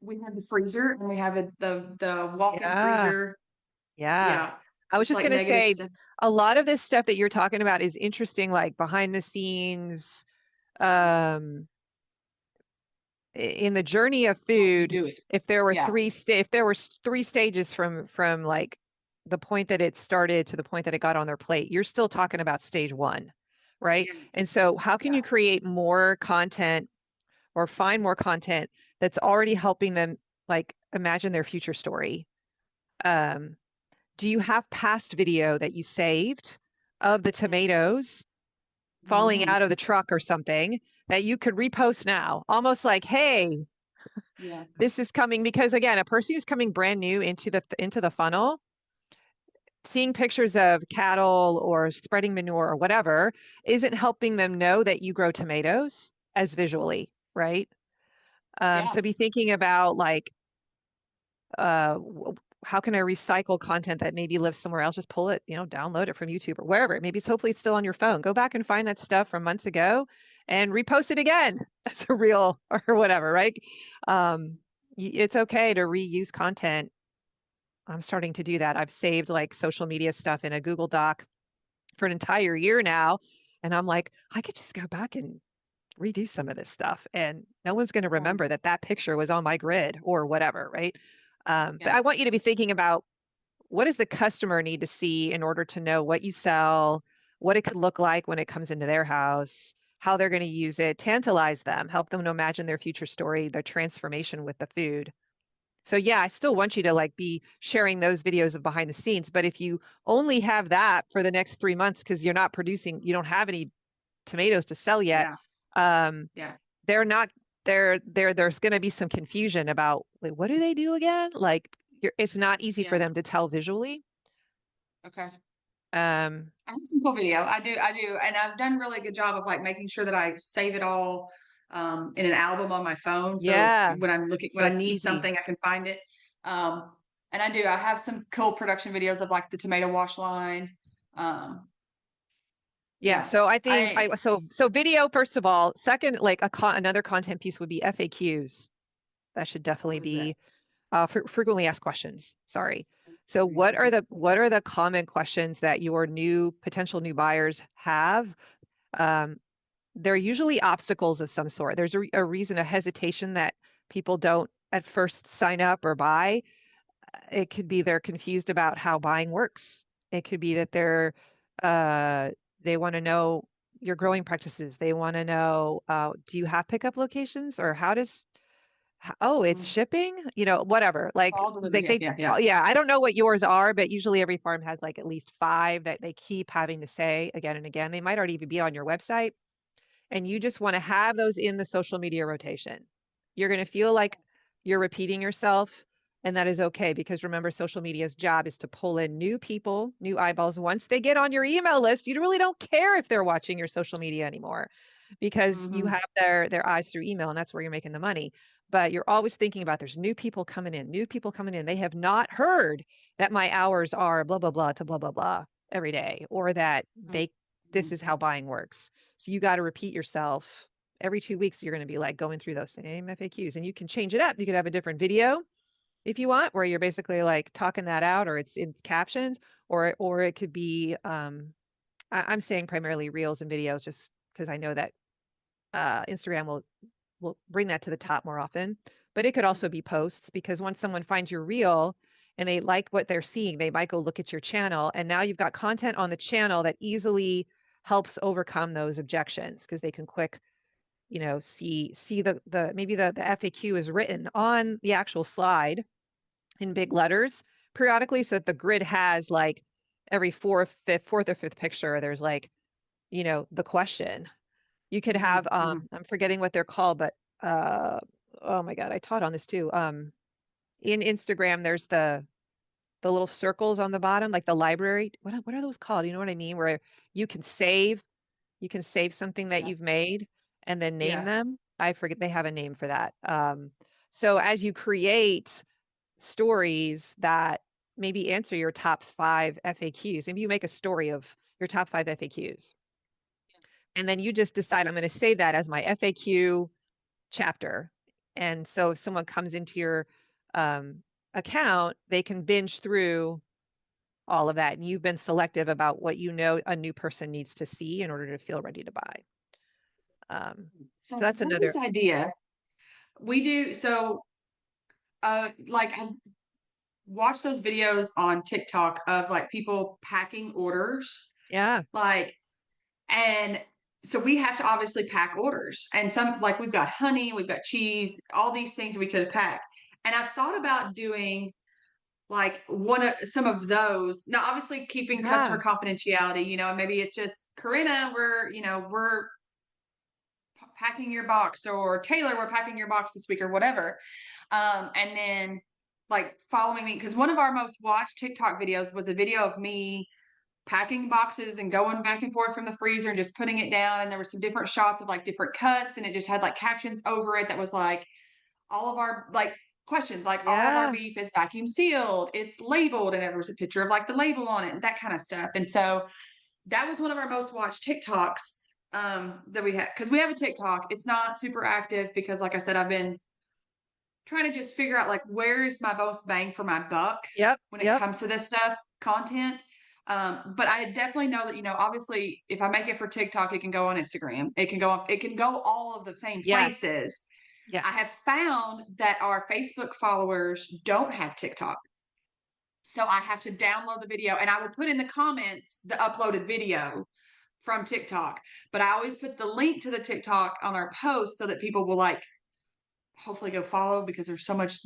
we have the freezer and we have the walk-in
Yeah.
freezer.
Yeah.
Yeah,
I was
it's
just
like
going to
negative
say
stuff.
a lot of this stuff that you're talking about is interesting, like behind the scenes, um, in the journey of
How you
food.
do it.
If there were
Yeah,
if there were three stages from like the point that it started to the point that it got on their plate, you're still talking about stage one, right?
yeah,
And so how can
yeah,
you create more content or find more content that's already helping them like imagine their future story? Um, do you have past video that you saved of the tomatoes falling
hmm
out of the truck or something that you could repost now? Almost like, hey,
yeah,
this is coming because again, a person who's coming brand new into the funnel, seeing pictures of cattle or spreading manure or whatever isn't helping them know that you grow tomatoes as visually, right?
yeah,
So be thinking about like uh, how can I recycle content that maybe lives somewhere else? Just pull it, download it from YouTube or wherever. Maybe it's hopefully it's still on your phone. Go back and find that stuff from months ago and repost it again as a reel or whatever, right? Um, it's okay to reuse content. I'm starting to do that. I've saved like social media stuff in a Google Doc for an entire year now. And I'm like, I could just go back and redo some of this stuff and no one's going to
yeah,
remember that that picture was on my grid or whatever, right? But
yeah,
I want you to be thinking about what does the customer need to see in order to know what you sell, what it could look like when it comes into their house, how they're going to use it, tantalize them, help them to imagine their future story, their transformation with the food. So yeah, I still want you to like be sharing those videos of behind the scenes, but if you only have that for the next 3 months because you're not producing, you don't have any tomatoes to sell yet,
yeah,
um,
yeah,
they're not there's going to be some confusion about wait, what do they do again? Like it's not easy for
yeah.
them to tell visually.
Okay.
Um,
I have some cool video. I do, and I've done a really good job of like making sure that I save it all in an album on my phone. So
yeah,
when
so
I
it's
need
easy.
something, I can find it. Um, and I do. I have some cool production videos of like the tomato wash line. Um,
Yeah,
yeah,
so I think
I
so video first of all, second like another content piece would be FAQs. That should definitely
what is that?
be frequently asked questions. Sorry. So what are the common questions that your potential new buyers have? Um, they're usually obstacles of some sort. There's a reason, a hesitation that people don't at first sign up or buy. It could be they're confused about how buying works. It could be that uh, they want to know your growing practices. They want to know, do you have pickup locations, or oh, it's
Mm.
shipping, whatever. Like,
All delivered. Yeah, yeah, yeah.
yeah, I don't know what yours are, but usually every farm has like at least five that they keep having to say again and again. They might already be on your website, and you just want to have those in the social media rotation. You're going to feel like you're repeating yourself, and that is okay, because remember, social media's job is to pull in new people, new eyeballs. Once they get on your email list, you really don't care if they're watching your social media anymore, because you
Mm-hmm.
have their eyes through email, and that's where you're making the money. But you're always thinking about, there's new people coming in, new people coming in. They have not heard that my hours are blah blah blah to blah blah blah every day, or that this is how buying works. So you got to repeat yourself every 2 weeks. You're going to be like going through those same FAQs, and you can change it up. You could have a different video if you want, where you're basically like talking that out, or it's captions, or it could be, I'm saying primarily reels and videos, just because I know that Instagram will bring that to the top more often. But it could also be posts, because once someone finds your reel and they like what they're seeing, they might go look at your channel, and now you've got content on the channel that easily helps overcome those objections, because they can quick, see the maybe the FAQ is written on the actual slide in big letters periodically, so that the grid has like every fourth or fifth picture, there's like, the question. You could have,
Mm-hmm.
I'm forgetting what they're called, but uh oh my God, I taught on this too. In Instagram, there's the little circles on the bottom, like the library. What are those called? You know what I mean? Where you can save something that
Yeah.
you've made and then name
Yeah.
them. I forget, they have a name for that. So as you create stories that maybe answer your top 5 FAQs, maybe you make a story of your top 5 FAQs, and then you just decide, I'm going to save that as my FAQ chapter. And so if someone comes into your um, account, they can binge through all of that, and you've been selective about what a new person needs to see in order to feel ready to buy. So
So
that's
I have
another.
this idea. We do so like I watch those videos on TikTok of like people packing orders.
Yeah.
Like, and so we have to obviously pack orders. And some, like, we've got honey, we've got cheese, all these things we could pack. And I've thought about doing like one of some of those. Now, obviously keeping
Yeah.
customer confidentiality, and maybe it's just Corinna, we're packing your box, or Taylor, we're packing your box this week, or whatever. And then like following me, because one of our most watched TikTok videos was a video of me packing boxes and going back and forth from the freezer and just putting it down. And there were some different shots of like different cuts, and it just had like captions over it that was like all of our like questions, like all of our
Yeah.
beef is vacuum sealed, it's labeled, and there was a picture of like the label on it and that kind of stuff. And so that was one of our most watched TikToks that we had, because we have a TikTok. It's not super active because, like I said, I've been trying to just figure out like where is my most bang for my buck
Yep.
when it
Yep.
comes to this stuff, content. But I definitely know that, obviously if I make it for TikTok, it can go on Instagram. It can go all of the same
Yes.
places. I have
Yes.
found that our Facebook followers don't have TikTok. So I have to download the video, and I will put in the comments the uploaded video from TikTok. But I always put the link to the TikTok on our post so that people will like hopefully go follow, because there's so much.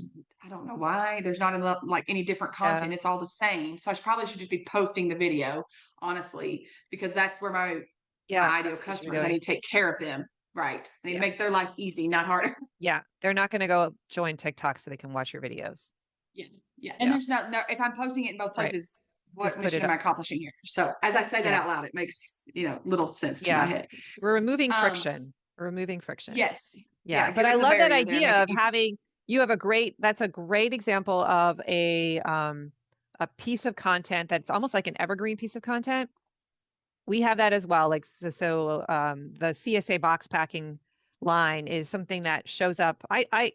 I don't know why there's not enough, like any different
Yeah.
content. It's all the same. So I probably should just be posting the video, honestly, because that's where my
Yeah.
ideal
That's what you should be
customers. I
doing.
need to take care of them. Right. I need to
Yeah.
make their life easy, not harder.
Yeah. They're not going to go join TikTok so they can watch your videos.
Yeah. Yeah. And
Yeah.
there's no, if I'm posting it in both
Right.
places, what
Just put
mission
it
am
up.
I accomplishing here? So as I say that
Yeah.
out loud, it makes, little sense to my
Yeah.
head.
We're removing
Um,
friction. We're removing friction.
yes.
Yeah.
Yeah.
But
Get
I
rid of the
love that
barrier there and make
idea
it
of
easy.
having, that's a great example of a piece of content that's almost like an evergreen piece of content. We have that as well. Like, the CSA box packing line is something that shows up. I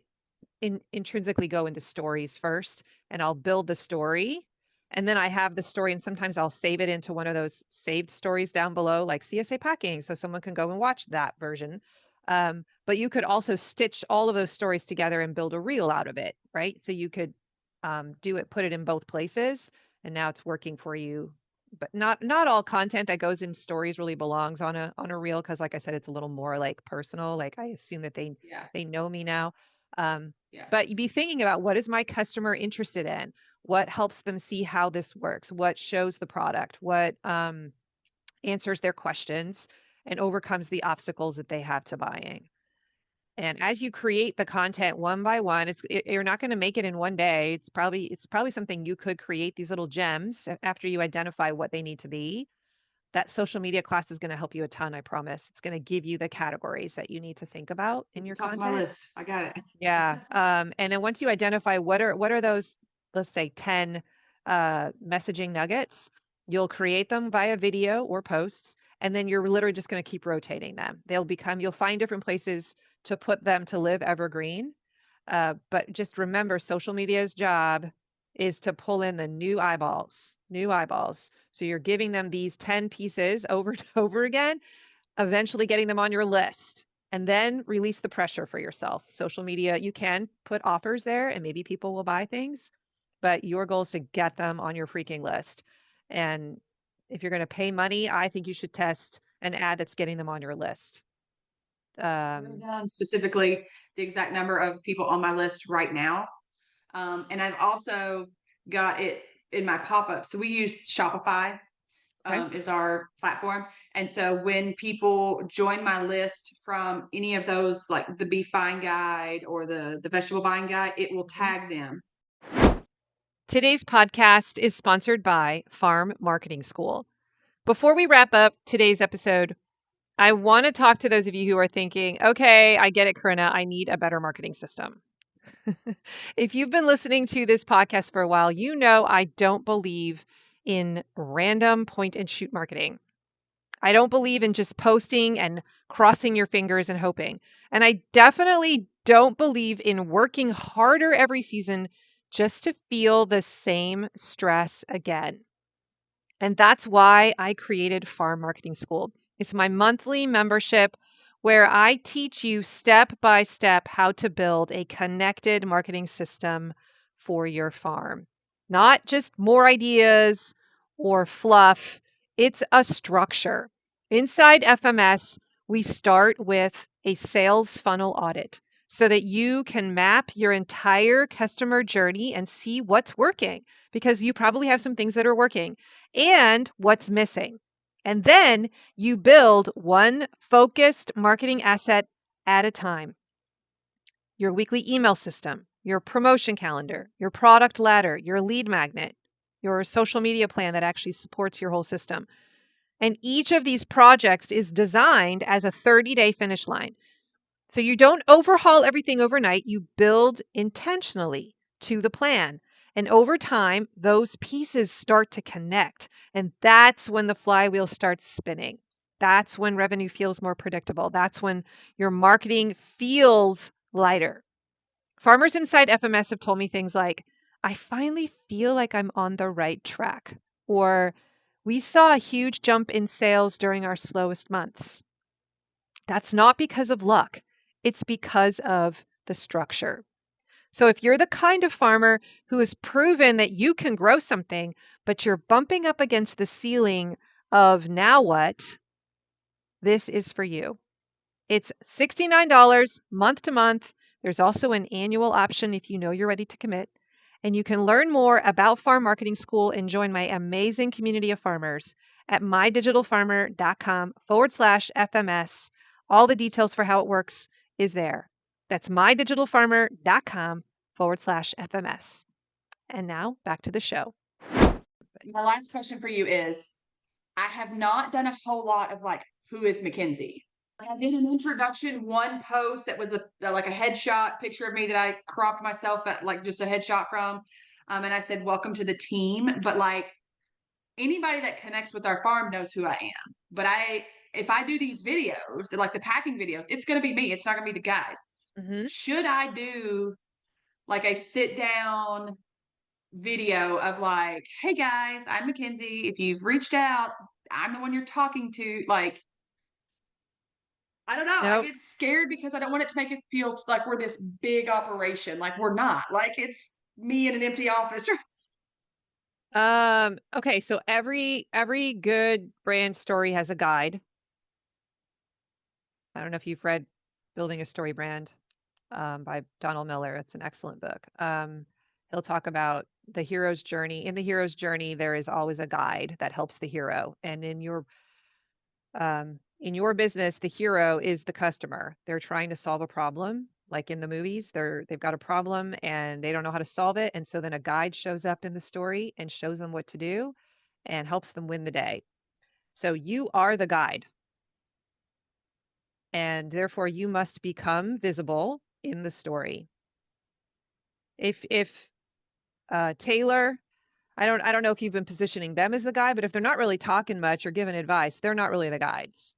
intrinsically go into stories first, and I'll build the story, and then I have the story, and sometimes I'll save it into one of those saved stories down below, like CSA packing, so someone can go and watch that version. But you could also stitch all of those stories together and build a reel out of it, right? So you could put it in both places, and now it's working for you but not all content that goes in stories really belongs on a reel because like I said, it's a little more like personal. Like I assume that
Yeah.
they know me now. Um,
Yeah.
but you be thinking about what is my customer interested in? What helps them see how this works? What shows the product? What answers their questions and overcomes the obstacles that they have to buying? And as you create the content one by one, you're not going to make it in one day. It's probably something you could create these little gems after you identify what they need to be. That social media class is going to help you a ton, I promise. It's going to give you the categories that you need to think about in
It's the
your
top of my
content.
list. I got it.
Yeah. And then once you identify what are those, let's say 10 messaging nuggets, you'll create them via video or posts, and then you're literally just going to keep rotating them. You'll find different places to put them to live evergreen. But just remember, social media's job is to pull in the new eyeballs, new eyeballs. So you're giving them these 10 pieces over and over again, eventually getting them on your list, and then release the pressure for yourself. Social media, you can put offers there and maybe people will buy things, but your goal is to get them on your freaking list. And if you're going to pay money, I think you should test an ad that's getting them on your list.
I've written
Um,
down specifically the exact number of people on my list right now. And I've also got it in my pop-up. So we use Shopify
okay.
is our platform. And so when people join my list from any of those, like the beef buying guide or the vegetable buying guide, it will
Mhm.
tag them.
Today's podcast is sponsored by Farm Marketing School. Before we wrap up today's episode, I want to talk to those of you who are thinking, okay, I get it, Corinna, I need a better marketing system. If you've been listening to this podcast for a while, you know I don't believe in random point and shoot marketing. I don't believe in just posting and crossing your fingers and hoping. And I definitely don't believe in working harder every season just to feel the same stress again. And that's why I created Farm Marketing School. It's my monthly membership where I teach you step by step how to build a connected marketing system for your farm. Not just more ideas or fluff, it's a structure. Inside FMS, we start with a sales funnel audit so that you can map your entire customer journey and see what's working because you probably have some things that are working and what's missing. And then you build one focused marketing asset at a time. Your weekly email system, your promotion calendar, your product ladder, your lead magnet, your social media plan that actually supports your whole system. And each of these projects is designed as a 30-day finish line. So you don't overhaul everything overnight, you build intentionally to the plan. And over time, those pieces start to connect. And that's when the flywheel starts spinning. That's when revenue feels more predictable. That's when your marketing feels lighter. Farmers inside FMS have told me things like, I finally feel like I'm on the right track. Or, we saw a huge jump in sales during our slowest months. That's not because of luck. It's because of the structure. So if you're the kind of farmer who has proven that you can grow something, but you're bumping up against the ceiling of now what, this is for you. It's $69 month to month. There's also an annual option if you know you're ready to commit. And you can learn more about Farm Marketing School and join my amazing community of farmers at mydigitalfarmer.com/FMS. All the details for how it works is there. That's mydigitalfarmer.com/FMS. And now back to the show.
My last question for you is I have not done a whole lot of like, who is MacKenzie? Like, I did an introduction, one post that was like a headshot picture of me that I cropped myself at like just a headshot from. And I said, welcome to the team. But like anybody that connects with our farm knows who I am. But if I do these videos, like the packing videos, it's going to be me. It's not going to be the guys.
Mm-hmm.
Should I do like a sit down video of like, hey guys, I'm MacKenzie. If you've reached out, I'm the one you're talking to. Like, I don't know. I
Nope.
get scared because I don't want it to make it feel like we're this big operation. Like we're not. Like it's me in an empty office.
Okay, so every good brand story has a guide. I don't know if you've read Building a Story Brand by Donald Miller. It's an excellent book. He'll talk about the hero's journey. In the hero's journey, there is always a guide that helps the hero. And in your business, the hero is the customer. They're trying to solve a problem. Like in the movies, they've got a problem and they don't know how to solve it. And so then a guide shows up in the story and shows them what to do and helps them win the day. So you are the guide, and therefore you must become visible in the story. If Taylor, I don't know if you've been positioning them as the guide, but if they're not really talking much or giving advice, they're not really the guides.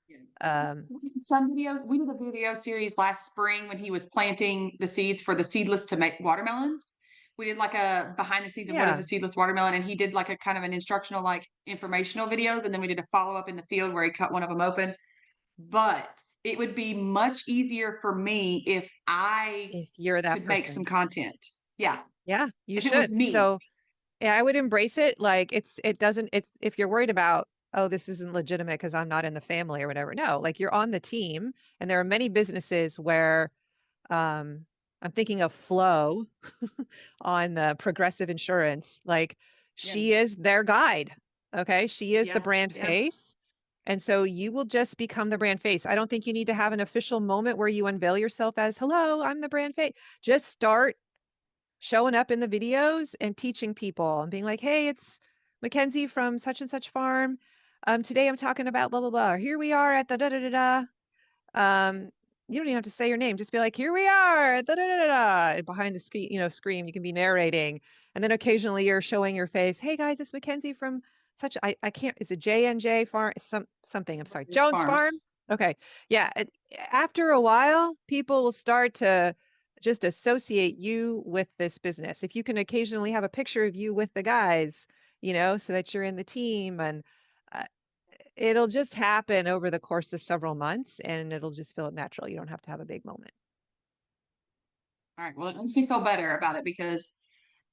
Yeah.
Um,
We did some videos. We did a video series last spring when he was planting the seeds for the seedless to make watermelons. We did like a behind the scenes of what is
yeah,
a seedless watermelon, and he did like a kind of an instructional, like informational videos, and then we did a follow up in the field where he cut one of them open. But it would be much easier for me if I
if you're that
could make some
person.
content. Yeah,
Yeah, you
if it was
should.
me.
So yeah, I would embrace it. Like it doesn't, it's if you're worried about, oh, this isn't legitimate because I'm not in the family or whatever. No, like you're on the team. And there are many businesses where um I'm thinking of Flo on the Progressive Insurance. Like
Yeah,
she is their guide. Okay. She is the
yeah,
brand
yeah.
face. And so you will just become the brand face. I don't think you need to have an official moment where you unveil yourself as, hello, I'm the brand face. Just start showing up in the videos and teaching people and being like, hey, it's MacKenzie from such and such farm. Today I'm talking about blah, blah, blah. Here we are at the da da da da. You don't even have to say your name. Just be like, here we are at da da da da da. And behind the screen, screen, you can be narrating. And then occasionally you're showing your face. Hey guys, it's MacKenzie from such, I can't, is it J&J farm? Something, I'm sorry, Jones Farm.
Farms.
Okay. Yeah. After a while, people will start to just associate you with this business. If you can occasionally have a picture of you with the guys, so that you're in the team, and uh, it'll just happen over the course of several months and it'll just feel natural. You don't have to have a big moment.
All right. Well, it makes me feel better about it because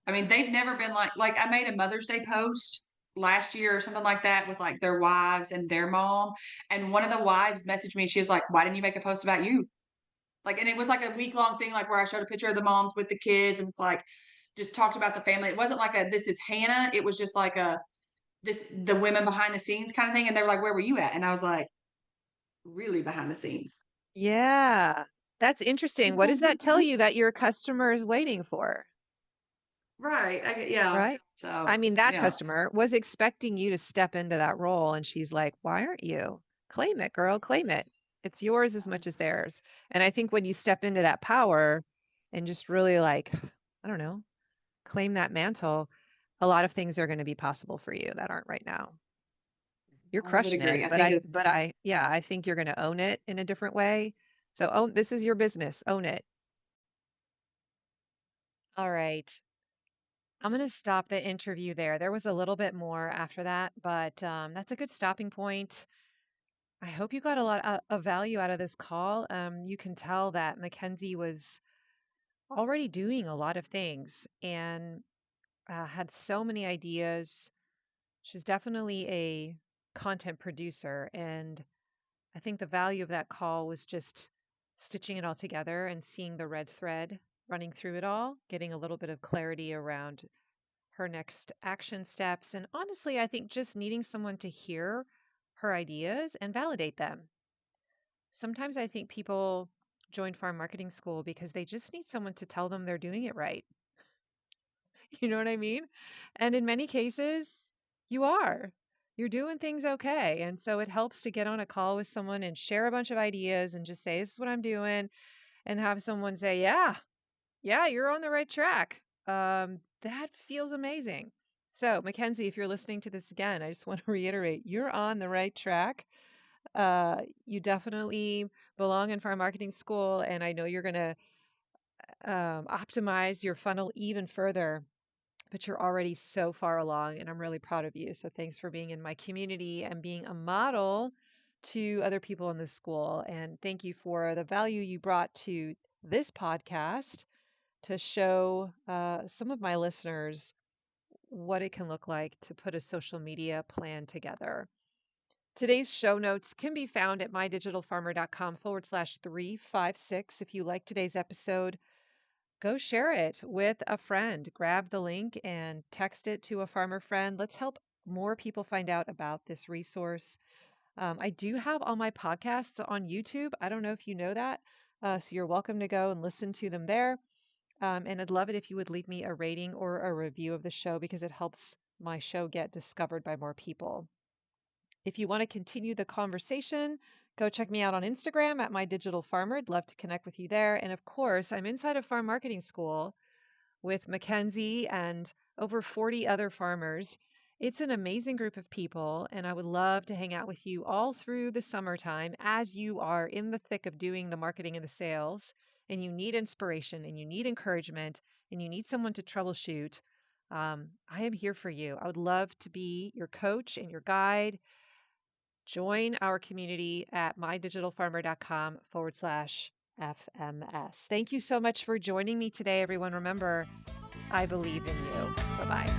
I mean, they've never been like I made a Mother's Day post last year or something like that with like their wives and their mom. And one of the wives messaged me. She was like, "Why didn't you make a post about you?" Like, and it was like a week long thing, like where I showed a picture of the moms with the kids and it's like just talked about the family. It wasn't like a this is Hannah. It was just like a this the women behind the scenes kind of thing. And they were like, "Where were you at?" And I was like, "Really behind the scenes."
Yeah, that's interesting.
It's
What
like,
does that tell you that your customer is waiting for?
right. Yeah.
Right? I
So
mean, that
yeah.
customer was expecting you to step into that role, and she's like, why aren't you? Claim it, girl, claim it. It's yours as much as theirs. And I think when you step into that power and just really like, I don't know, claim that mantle, a lot of things are going to be possible for you that aren't right now. You're
I would
crushing it,
agree. I
but
think it's
yeah, I think you're going to own it in a different way. So own, this is your business, own it. All right. I'm going to stop the interview there. There was a little bit more after that, but that's a good stopping point. I hope you got a lot of value out of this call. You can tell that Mackenzie was already doing a lot of things and had so many ideas. She's definitely a content producer, and I think the value of that call was just stitching it all together and seeing the red thread running through it all, getting a little bit of clarity around her next action steps. And honestly, I think just needing someone to hear her ideas and validate them. Sometimes I think people join farm marketing school because they just need someone to tell them they're doing it right. You know what I mean? And in many cases, you are. You're doing things okay. And so it helps to get on a call with someone and share a bunch of ideas and just say, this is what I'm doing, and have someone say, yeah, you're on the right track. That feels amazing. So, Mackenzie, if you're listening to this again, I just want to reiterate you're on the right track. You definitely belong in farm marketing school, and I know you're going to optimize your funnel even further. But you're already so far along, and I'm really proud of you. So, thanks for being in my community and being a model to other people in this school. And thank you for the value you brought to this podcast to show some of my listeners what it can look like to put a social media plan together. Today's show notes can be found at mydigitalfarmer.com/356. If you like today's episode, go share it with a friend. Grab the link and text it to a farmer friend. Let's help more people find out about this resource. I do have all my podcasts on YouTube. I don't know if you know that. So you're welcome to go and listen to them there. And I'd love it if you would leave me a rating or a review of the show because it helps my show get discovered by more people. If you want to continue the conversation, go check me out on Instagram at mydigitalfarmer. I'd love to connect with you there. And of course, I'm inside of Farm Marketing School with MacKenzie and over 40 other farmers. It's an amazing group of people, and I would love to hang out with you all through the summertime as you are in the thick of doing the marketing and the sales, and you need inspiration and you need encouragement and you need someone to troubleshoot. I am here for you. I would love to be your coach and your guide. Join our community at mydigitalfarmer.com/FMS. Thank you so much for joining me today, everyone. Remember, I believe in you. Bye bye.